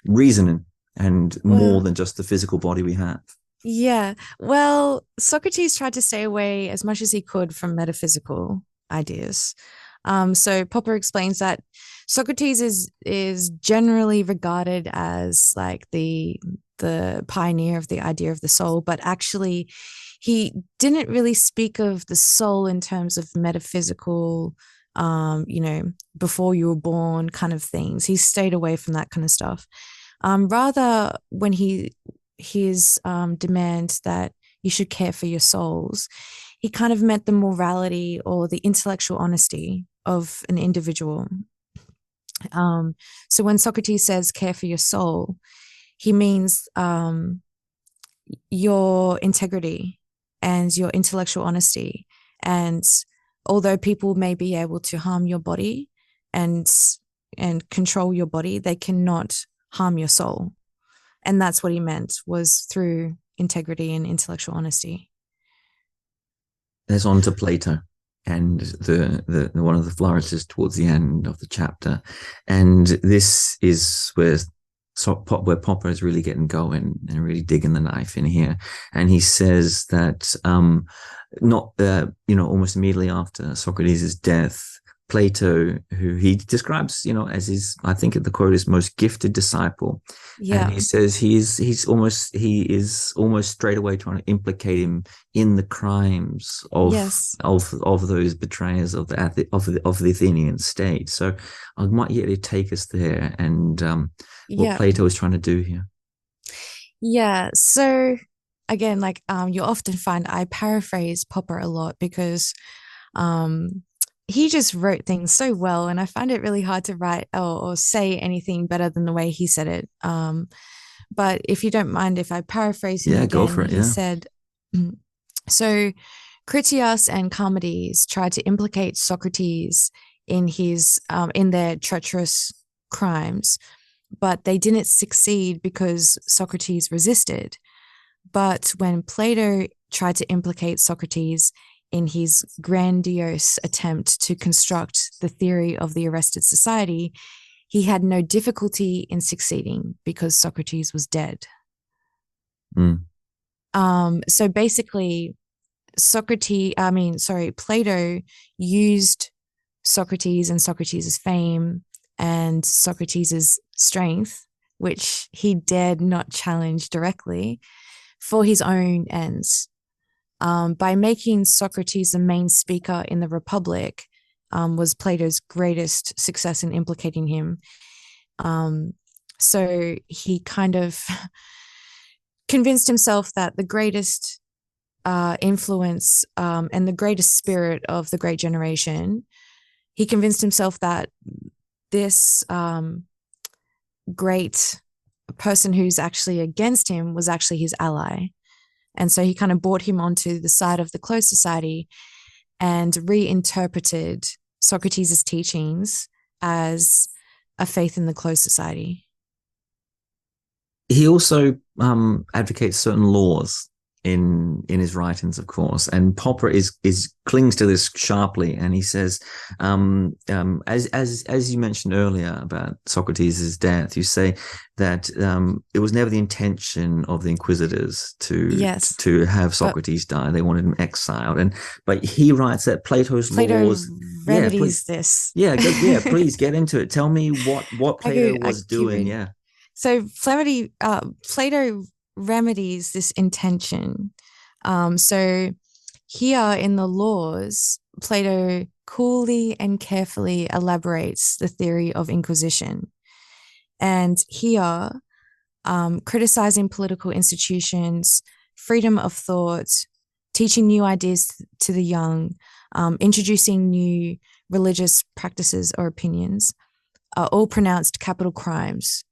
reasoning and more than just the physical body we have. Yeah. Well, Socrates tried to stay away as much as he could from metaphysical ideas. So Popper explains that Socrates is generally regarded as like the pioneer of the idea of the soul, but actually he didn't really speak of the soul in terms of metaphysical, before you were born kind of things. He stayed away from that kind of stuff. Rather, when his demand that you should care for your souls, he kind of meant the morality or the intellectual honesty of an individual. So when Socrates says care for your soul, he means your integrity and your intellectual honesty. And although people may be able to harm your body and control your body, they cannot harm your soul. And that's what he meant, was through integrity and intellectual honesty. There's on to Plato and the one of the flourishes towards the end of the chapter. And this is where Popper is really getting going and really digging the knife in here. And he says that almost immediately after Socrates' death, Plato, who he describes, as his, I think the quote is, most gifted disciple. Yeah. And he says he is almost straight away trying to implicate him in the crimes of those betrayers of the Athenian state. So I might get to take us there and what Plato is trying to do here. Yeah. So again, you'll often find I paraphrase Popper a lot because he just wrote things so well, and I find it really hard to write or say anything better than the way he said it. But if you don't mind if I paraphrase him again, go for it. He said, so Critias and Charmides tried to implicate Socrates in their treacherous crimes, but they didn't succeed because Socrates resisted. But when Plato tried to implicate Socrates in his grandiose attempt to construct the theory of the arrested society, he had no difficulty in succeeding because Socrates was dead. So basically, Plato used Socrates and Socrates' fame and Socrates' strength, which he dared not challenge directly, for his own ends. By making Socrates the main speaker in the Republic was Plato's greatest success in implicating him. So he kind of convinced himself that the greatest influence and the greatest spirit of the great generation, he convinced himself that this great person who's actually against him was actually his ally. And so he kind of brought him onto the side of the closed society and reinterpreted Socrates' teachings as a faith in the closed society. He also advocates certain laws in his writings, of course, and Popper clings to this sharply, and he says, as you mentioned earlier about Socrates' death, you say that it was never the intention of the inquisitors to have Socrates die. They wanted him exiled, but he writes that Plato laws remedies this. Please get into it. Tell me what Plato was doing. Yeah. So Plato remedies this intention. So here in the laws, Plato coolly and carefully elaborates the theory of inquisition. And here, criticizing political institutions, freedom of thought, teaching new ideas to the young, introducing new religious practices or opinions, are all pronounced capital crimes.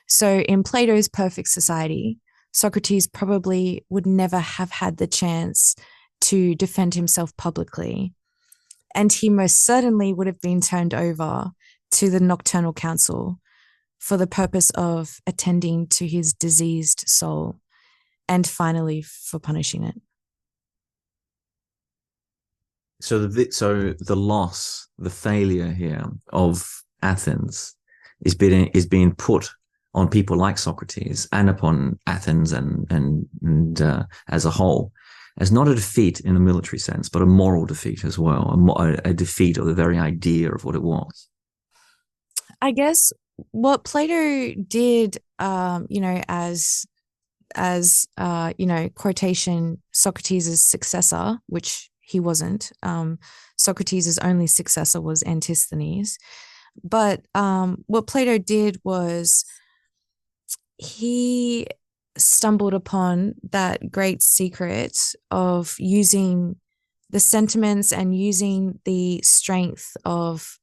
So in Plato's perfect society, Socrates probably would never have had the chance to defend himself publicly. And he most certainly would have been turned over to the nocturnal council for the purpose of attending to his diseased soul and finally for punishing it. So the failure here of Athens is being put on people like Socrates and upon Athens and as a whole. as not a defeat in a military sense, but a moral defeat as well, a defeat of the very idea of what it was. I guess what Plato did, quotation, Socrates' successor, which he wasn't. Socrates' only successor was Antisthenes. But what Plato did was he stumbled upon that great secret of using the sentiments and using the strength of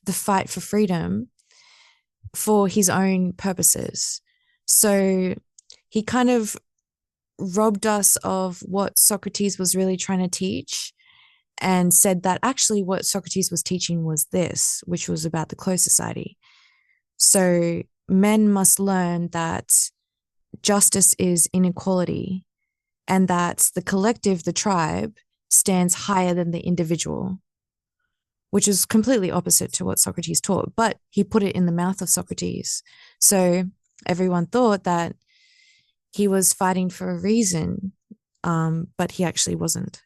the fight for freedom for his own purposes. So he kind of robbed us of what Socrates was really trying to teach and said that actually what Socrates was teaching was this, which was about the closed society. So men must learn that justice is inequality and that the collective, the tribe, stands higher than the individual, which is completely opposite to what Socrates taught, but he put it in the mouth of Socrates. So everyone thought that he was fighting for a reason, but he actually wasn't.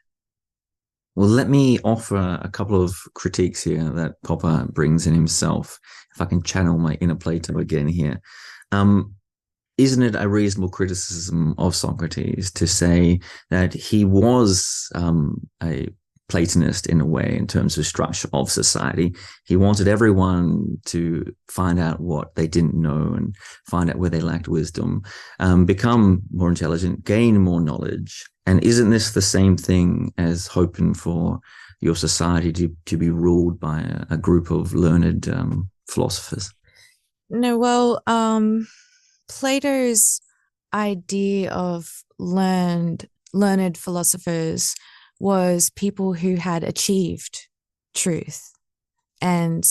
Well, let me offer a couple of critiques here that Popper brings in himself, if I can channel my inner Plato again here. Isn't it a reasonable criticism of Socrates to say that he was a Platonist in a way in terms of structure of society? He wanted everyone to find out what they didn't know and find out where they lacked wisdom, become more intelligent, gain more knowledge. And isn't this the same thing as hoping for your society to be ruled by a group of learned philosophers? No, well, Plato's idea of learned philosophers was people who had achieved truth. And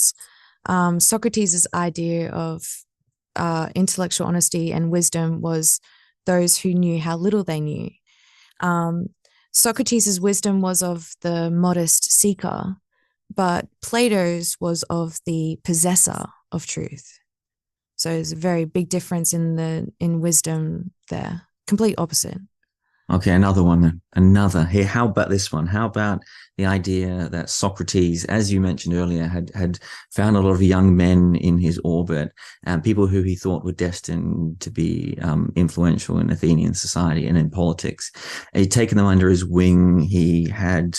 Socrates' idea of intellectual honesty and wisdom was those who knew how little they knew. Socrates' wisdom was of the modest seeker, but Plato's was of the possessor of truth. So there's a very big difference in wisdom there. Complete opposite. Okay, another one then. Another. Here, how about this one? How about the idea that Socrates, as you mentioned earlier, had found a lot of young men in his orbit, and people who he thought were destined to be influential in Athenian society and in politics. He'd taken them under his wing. He had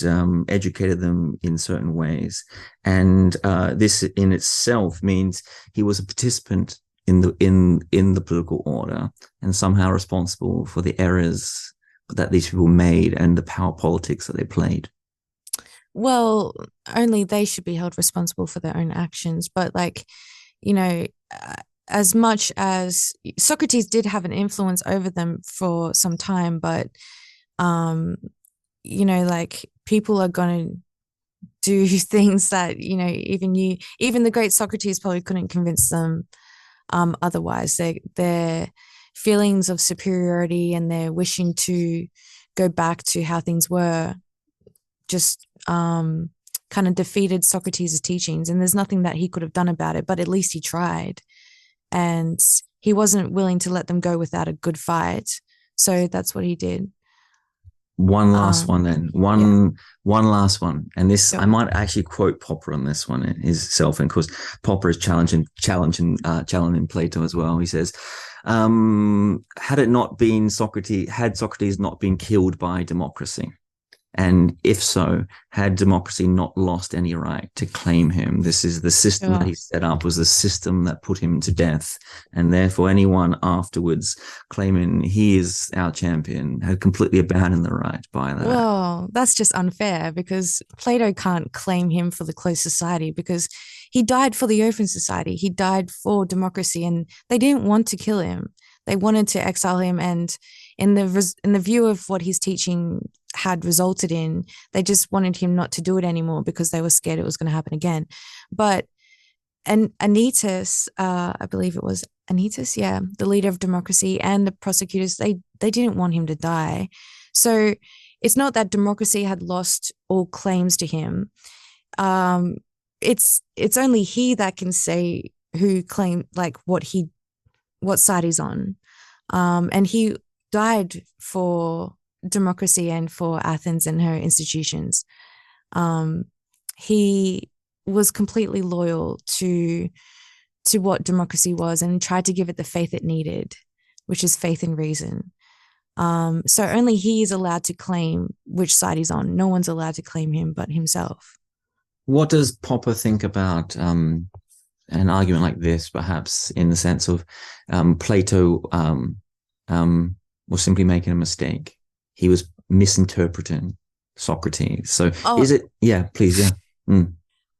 educated them in certain ways. And this in itself means he was a participant in the political order and somehow responsible for the errors that these people made and the power politics that they played. Well, only they should be held responsible for their own actions. But as much as Socrates did have an influence over them for some time, but, people are going to do things that, even the great Socrates probably couldn't convince them otherwise. Their feelings of superiority and their wishing to go back to how things were just kind of defeated Socrates' teachings, and there's nothing that he could have done about it, but at least he tried, and he wasn't willing to let them go without a good fight, so that's what he did. One last one then. One last one. And this, sure. I might actually quote Popper on this one himself. And of course, Popper is challenging Plato as well. He says, had Socrates not been killed by democracy? And if so, had democracy not lost any right to claim him? This is the system that he set up, was the system that put him to death. And therefore, anyone afterwards claiming he is our champion had completely abandoned the right by that. Well, that's just unfair, because Plato can't claim him for the closed society, because he died for the open society. He died for democracy, and they didn't want to kill him. They wanted to exile him, and in the view of what his teaching had resulted in, they just wanted him not to do it anymore because they were scared it was going to happen again. But Anytus, I believe it was Anytus, the leader of democracy, and the prosecutors, they didn't want him to die. So it's not that democracy had lost all claims to him. It's only he that can say who claimed, like, what side he's on. And he died for democracy and for Athens and her institutions. He was completely loyal to what democracy was and tried to give it the faith it needed, which is faith in reason. So only he is allowed to claim which side he's on. No one's allowed to claim him but himself. What does Popper think about an argument like this, perhaps in the sense of Plato was simply making a mistake? He was misinterpreting Socrates. So is it? Yeah, please. Yeah.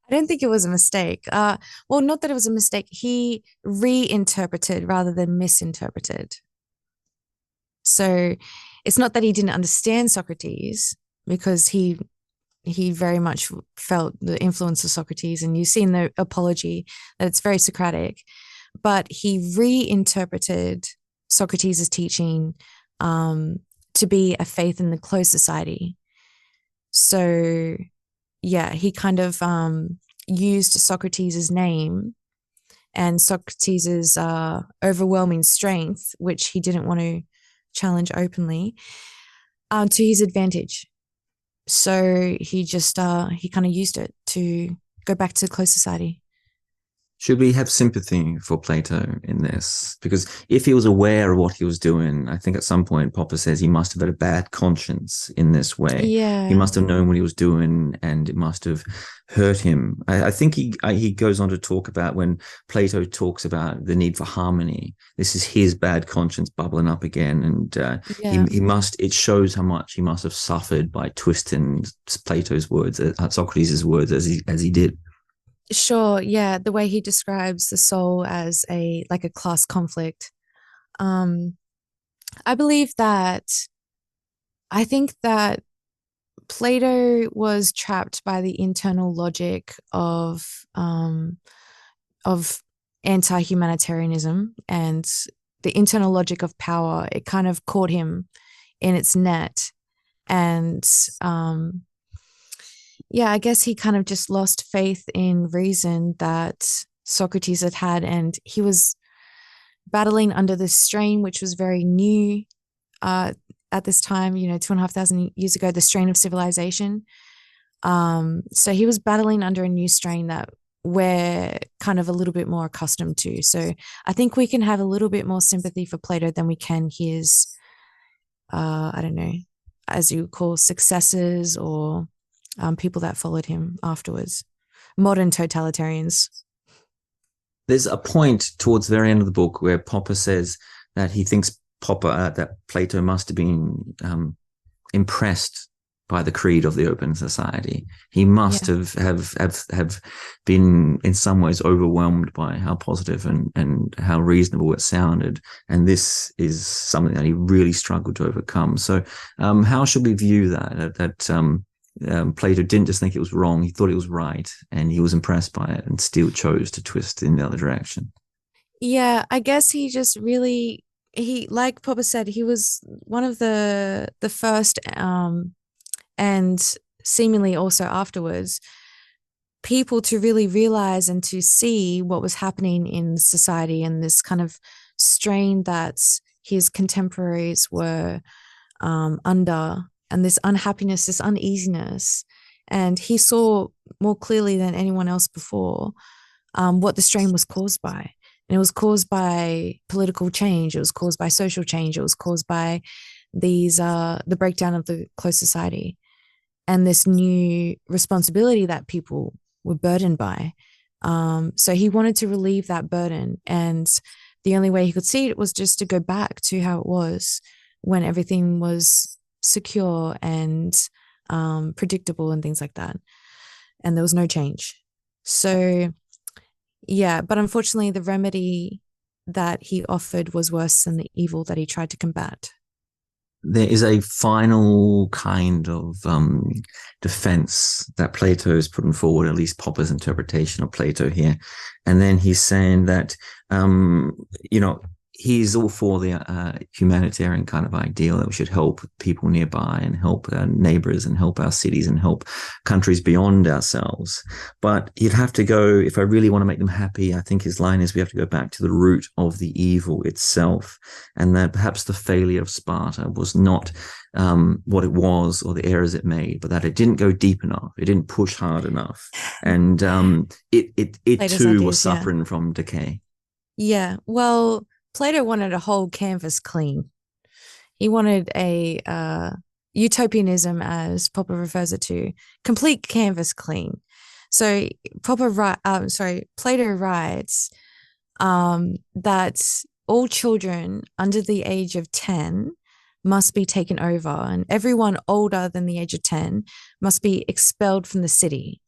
I don't think it was a mistake. Well, not that it was a mistake. He reinterpreted rather than misinterpreted. So it's not that he didn't understand Socrates, because he very much felt the influence of Socrates, and you see in the Apology that it's very Socratic, but he reinterpreted Socrates' teaching to be a faith in the closed society. So yeah, he kind of used Socrates' name and Socrates' overwhelming strength, which he didn't want to challenge openly, to his advantage. So he just he kind of used it to go back to closed society. Should we have sympathy for Plato in this? Because if he was aware of what he was doing, I think at some point Popper says he must have had a bad conscience in this way. Yeah. He must have known what he was doing, and it must have hurt him. I think he goes on to talk about, when Plato talks about the need for harmony, this is his bad conscience bubbling up again, and he must. It shows how much he must have suffered by twisting Plato's words, Socrates' words, as he did. Sure, yeah, the way he describes the soul as a class conflict. I think that Plato was trapped by the internal logic of anti-humanitarianism and the internal logic of power. It kind of caught him in its net, and yeah, I guess he kind of just lost faith in reason that Socrates had, and he was battling under this strain, which was very new at this time, 2,500 years ago, the strain of civilization. So he was battling under a new strain that we're kind of a little bit more accustomed to. So I think we can have a little bit more sympathy for Plato than we can his, I don't know, as you call successors, or people that followed him afterwards, modern totalitarians. There's a point towards the very end of the book where Popper says that he thinks that Plato must have been impressed by the creed of the open society. He must have been in some ways overwhelmed by how positive and how reasonable it sounded. And this is something that he really struggled to overcome. So how should we view that Plato didn't just think it was wrong, he thought it was right, and he was impressed by it and still chose to twist in the other direction? Yeah, I guess he just really, like Popper said, he was one of the first and seemingly also afterwards people to really realize and to see what was happening in society, and this kind of strain that his contemporaries were under, and this unhappiness, this uneasiness. And he saw more clearly than anyone else before what the strain was caused by. And it was caused by political change. It was caused by social change. It was caused by the breakdown of the closed society and this new responsibility that people were burdened by. So he wanted to relieve that burden. And the only way he could see it was just to go back to how it was when everything was secure and predictable and things like that. And there was no change. So, yeah, but unfortunately, the remedy that he offered was worse than the evil that he tried to combat. There is a final kind of defense that Plato is putting forward, at least Popper's interpretation of Plato here. And then he's saying that, he's all for the humanitarian kind of ideal that we should help people nearby and help our neighbors and help our cities and help countries beyond ourselves. But you'd have to go, if I really want to make them happy, I think his line is we have to go back to the root of the evil itself, and that perhaps the failure of Sparta was not what it was or the errors it made, but that it didn't go deep enough, it didn't push hard enough, and it too ideas, was suffering from decay. Yeah, well, Plato wanted a whole canvas clean. He wanted a utopianism, as Popper refers it to, complete canvas clean. So Plato writes that all children under the age of 10 must be taken over, and everyone older than the age of 10 must be expelled from the city.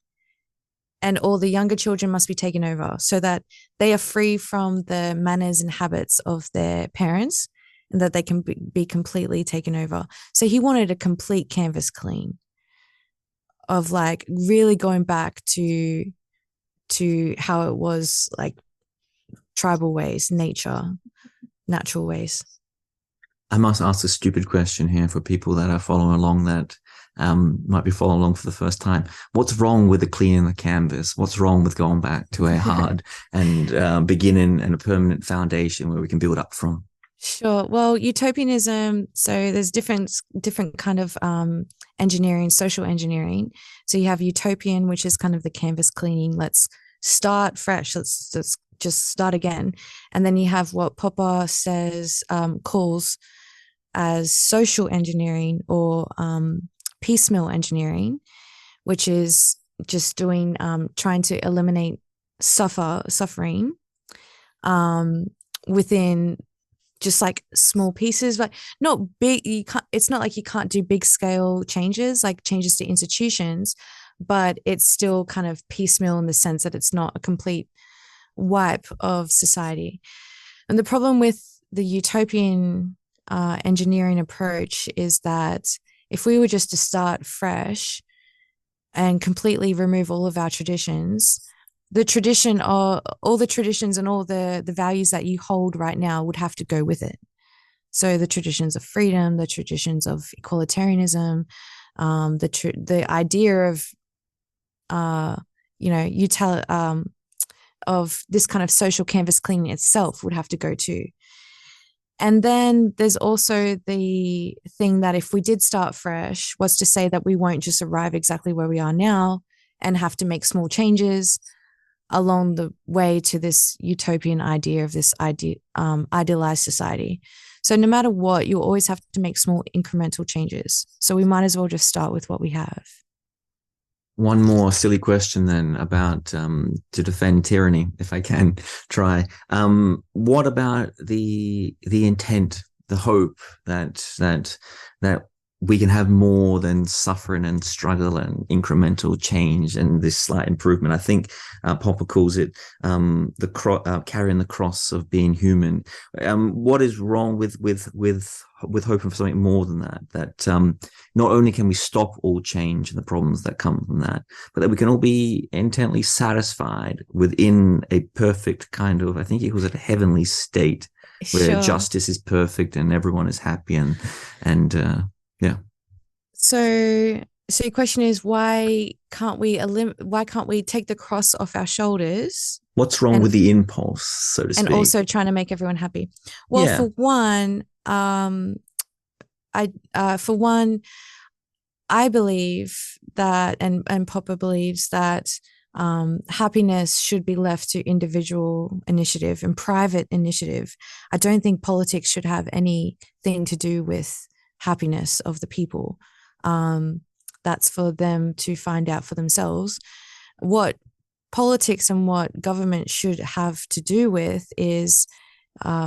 And all the younger children must be taken over so that they are free from the manners and habits of their parents, and that they can be completely taken over. So he wanted a complete canvas clean of like really going back to how it was, like tribal ways, natural ways. I must ask a stupid question here for people that are following along that might be following along for the first time. What's wrong with the cleaning the canvas? What's wrong with going back to a hard and beginning and a permanent foundation where we can build up from? Sure. Well, utopianism, so there's different kind of engineering, social engineering. So you have utopian, which is kind of the canvas cleaning. Let's start fresh. Let's just start again. And then you have what Popper says calls as social engineering, or piecemeal engineering, which is just doing trying to eliminate suffering within just like small pieces, but not big. It's not like you can't do big scale changes, like changes to institutions, but it's still kind of piecemeal in the sense that it's not a complete wipe of society. And the problem with the utopian engineering approach is that if we were just to start fresh and completely remove all of our traditions, the tradition or all the traditions and all the values that you hold right now would have to go with it. So the traditions of freedom, the traditions of equalitarianism, the idea of of this kind of social canvas cleaning itself would have to go too. And then there's also the thing that if we did start fresh, was to say that we won't just arrive exactly where we are now and have to make small changes along the way to this utopian idea of this idealized society. So no matter what, you always have to make small incremental changes. So we might as well just start with what we have. One more silly question then about to defend tyranny, if I can try. What about the intent, the hope that we can have more than suffering and struggle and incremental change and this slight improvement? I think Popper calls it carrying the cross of being human. What is wrong with hoping for something more than that? That not only can we stop all change and the problems that come from that, but that we can all be intently satisfied within a perfect kind of, I think he calls it a heavenly state, where Sure. justice is perfect and everyone is happy and yeah. So your question is, why can't we take the cross off our shoulders? What's wrong with the impulse, so to speak? And also trying to make everyone happy. Well, Yeah. for one, I believe that, and Popper believes that happiness should be left to individual initiative and private initiative. I don't think politics should have anything to do with happiness of the people. That's for them to find out for themselves. What politics and what government should have to do with is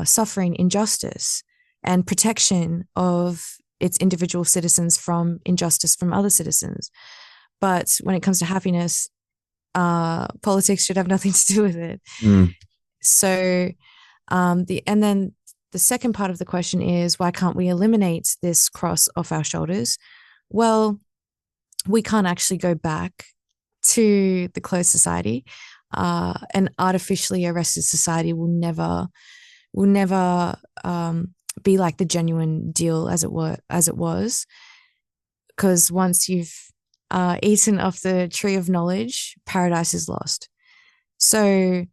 suffering injustice and protection of its individual citizens from injustice from other citizens. But when it comes to happiness, politics should have nothing to do with it. So then the second part of the question is, why can't we eliminate this cross off our shoulders? Well, we can't actually go back to the closed society. An artificially arrested society will never will never be like the genuine deal as it was, because once you've eaten of the tree of knowledge, paradise is lost. So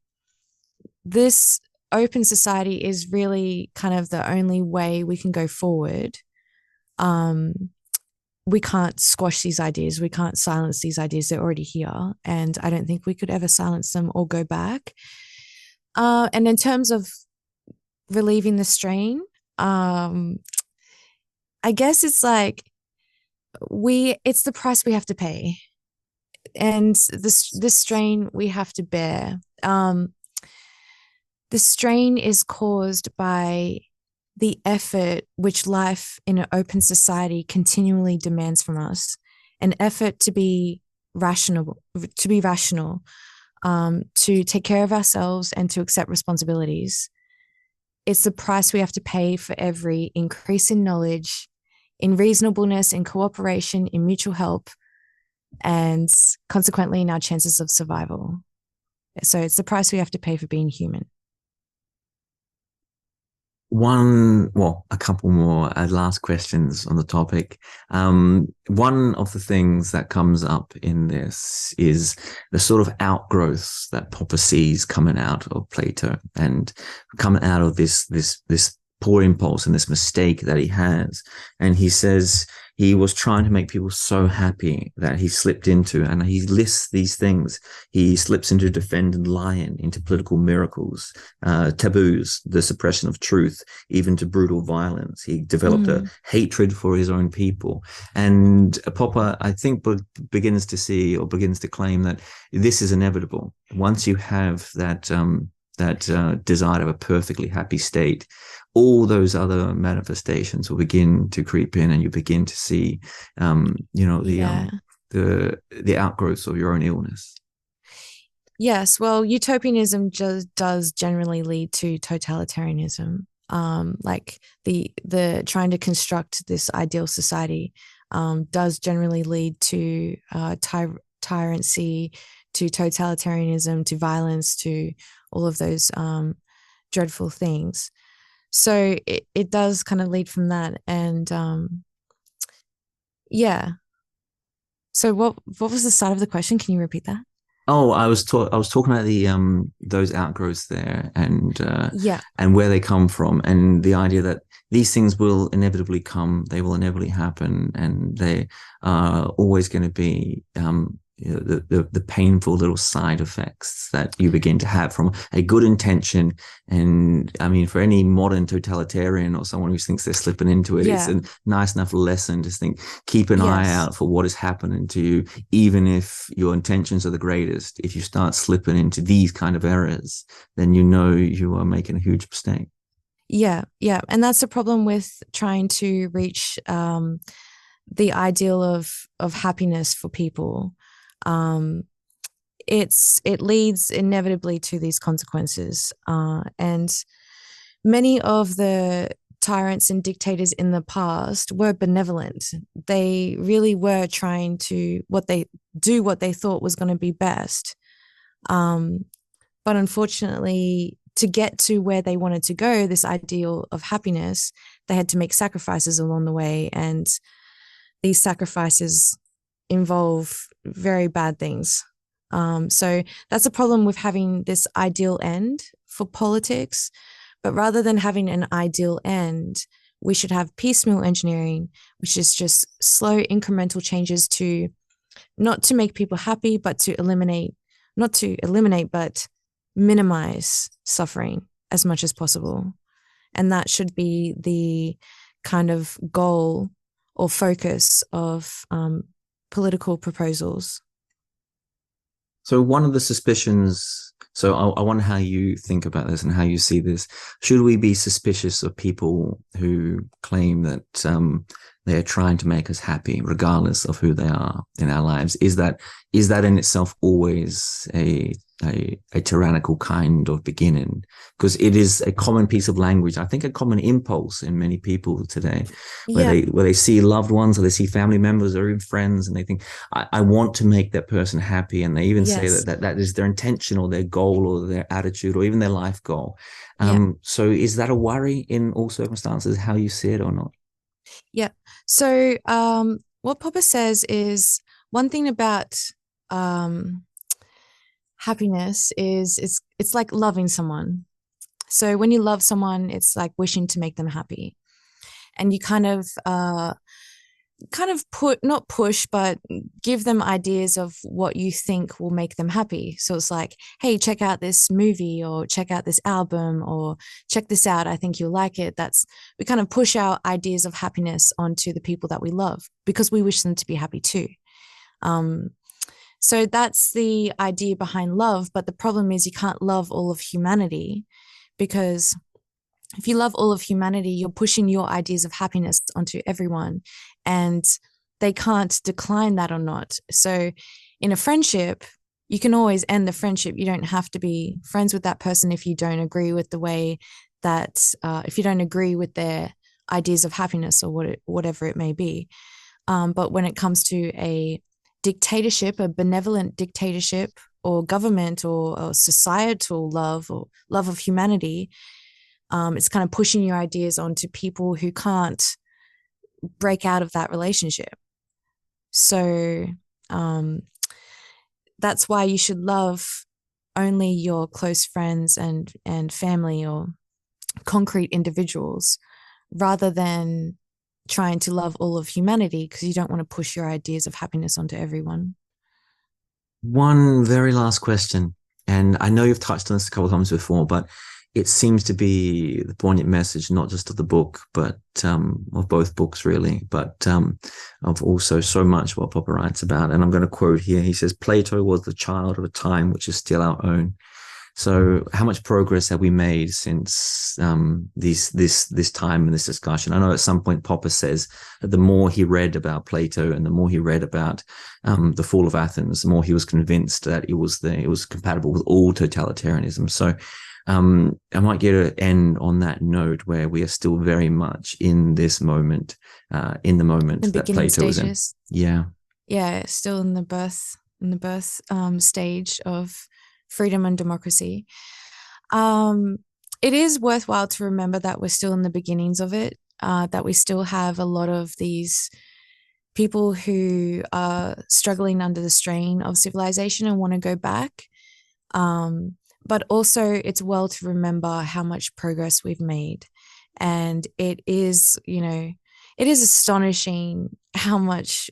this open society is really kind of the only way we can go forward. We can't squash these ideas. We can't silence these ideas. They're already here. And I don't think we could ever silence them or go back. And in terms of relieving the strain, I guess it's like it's the price we have to pay. And this strain we have to bear. The strain is caused by the effort which life in an open society continually demands from us, an effort to be rational, to take care of ourselves and to accept responsibilities. It's the price we have to pay for every increase in knowledge, in reasonableness, in cooperation, in mutual help, and consequently in our chances of survival. So it's the price we have to pay for being human. A couple more last questions on the topic. One of the things that comes up in this is the sort of outgrowths that Popper sees coming out of Plato and coming out of this poor impulse and this mistake that he has. And he says he was trying to make people so happy that he slipped into, and he lists these things. He slips into defend and lion, into political miracles, taboos, the suppression of truth, even to brutal violence. He developed a hatred for his own people. And Popper, I think, begins to claim that this is inevitable. Once you have that desire of a perfectly happy state, all those other manifestations will begin to creep in, and you begin to see, the outgrowths of your own illness. Yes, well, utopianism just does generally lead to totalitarianism. Like the trying to construct this ideal society does generally lead to tyranny, to totalitarianism, to violence, to all of those dreadful things. So it does kind of lead from that. And yeah. So what was the start of the question? Can you repeat that? Oh, I was talking about the those outgrowths there, and where they come from, and the idea that these things will inevitably come, they will inevitably happen, and they are always going to be the painful little side effects that you begin to have from a good intention. And I mean, for any modern totalitarian or someone who thinks they're slipping into it, it's a nice enough lesson to keep an eye out for what is happening to you, even if your intentions are the greatest. If you start slipping into these kind of errors, then you know you are making a huge mistake. Yeah. And that's the problem with trying to reach the ideal of happiness for people. It leads inevitably to these consequences. And many of the tyrants and dictators in the past were benevolent. They really were trying to what they thought was going to be best. But unfortunately, to get to where they wanted to go, this ideal of happiness, they had to make sacrifices along the way. And these sacrifices involve very bad things. So that's a problem with having this ideal end for politics. But rather than having an ideal end, we should have piecemeal engineering, which is just slow incremental changes to not to make people happy, but to but minimize suffering as much as possible. And that should be the kind of goal or focus of political proposals. So one of the suspicions, I wonder how you think about this and how you see this. Should we be suspicious of people who claim that they are trying to make us happy, regardless of who they are in our lives? Is that in itself always a a tyrannical kind of beginning, because it is a common piece of language. I think a common impulse in many people today, Yeah. where they see loved ones or they see family members or even friends, and they think, I want to make that person happy, and they even say Yes. that is their intention or their goal or their attitude or even their life goal. Yeah. So is that a worry in all circumstances, how you see it or not? Yeah. So what Popper says is one thing about happiness is it's like loving someone. So when you love someone, it's like wishing to make them happy. And you kind of not push, but give them ideas of what you think will make them happy. So it's like, hey, check out this movie, or check out this album, or check this out, I think you'll like it. We kind of push our ideas of happiness onto the people that we love because we wish them to be happy too. So that's the idea behind love. But the problem is you can't love all of humanity, because if you love all of humanity, you're pushing your ideas of happiness onto everyone, and they can't decline that or not. So in a friendship, you can always end the friendship. You don't have to be friends with that person if you don't agree with the way that, if you don't agree with their ideas of happiness or whatever it may be. But when it comes to a dictatorship, a benevolent dictatorship, or government, or societal love, or love of humanity, it's kind of pushing your ideas onto people who can't break out of that relationship. So that's why you should love only your close friends and family, or concrete individuals, rather than trying to love all of humanity, because you don't want to push your ideas of happiness onto everyone. One very last question, and I know you've touched on this a couple of times before, but it seems to be the poignant message, not just of the book, but of both books, really, but of also so much what Popper writes about. And I'm going to quote here. He says, Plato was the child of a time which is still our own. So how much progress have we made since this time and this discussion? I know at some point Popper says that the more he read about Plato and the more he read about the fall of Athens, the more he was convinced that it was compatible with all totalitarianism. So I might get to end on that note, where we are still very much in this moment, in the moment The that beginning Plato stages. was in. Yeah. Yeah, still in the birth stage of freedom and democracy. It is worthwhile to remember that we're still in the beginnings of it, that we still have a lot of these people who are struggling under the strain of civilization and want to go back. But also it's well to remember how much progress we've made. And it is astonishing how much,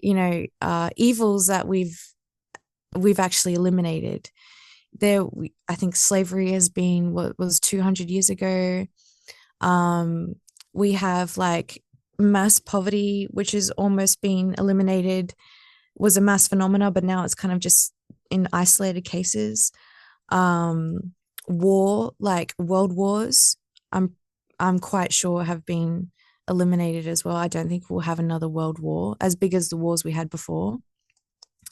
evils that we've actually eliminated. I think slavery has been, what was 200 years ago. We have like mass poverty, which has almost been eliminated, was a mass phenomena, but now it's kind of just in isolated cases. War, like world wars, I'm quite sure have been eliminated as well. I don't think we'll have another world war as big as the wars we had before.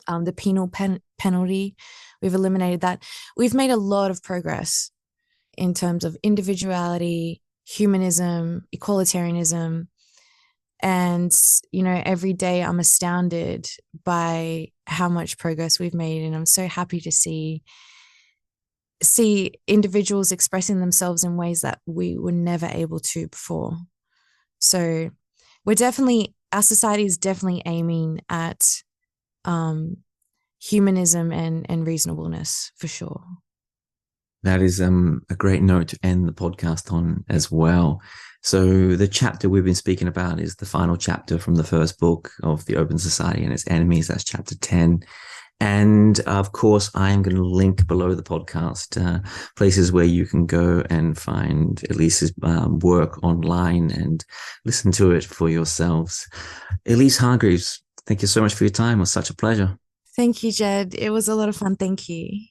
The penal penalty, we've eliminated that. We've made a lot of progress in terms of individuality, humanism, equalitarianism. And, every day I'm astounded by how much progress we've made. And I'm so happy to see individuals expressing themselves in ways that we were never able to before. So our society is definitely aiming at humanism and reasonableness, for sure. That is a great note to end the podcast on as well. So the chapter we've been speaking about is the final chapter from the first book of The Open Society and Its Enemies. That's chapter 10. And of course, I am going to link below the podcast places where you can go and find Elyse's work online and listen to it for yourselves. Elyse Hargreaves, thank you so much for your time. It was such a pleasure. Thank you, Jed. It was a lot of fun. Thank you.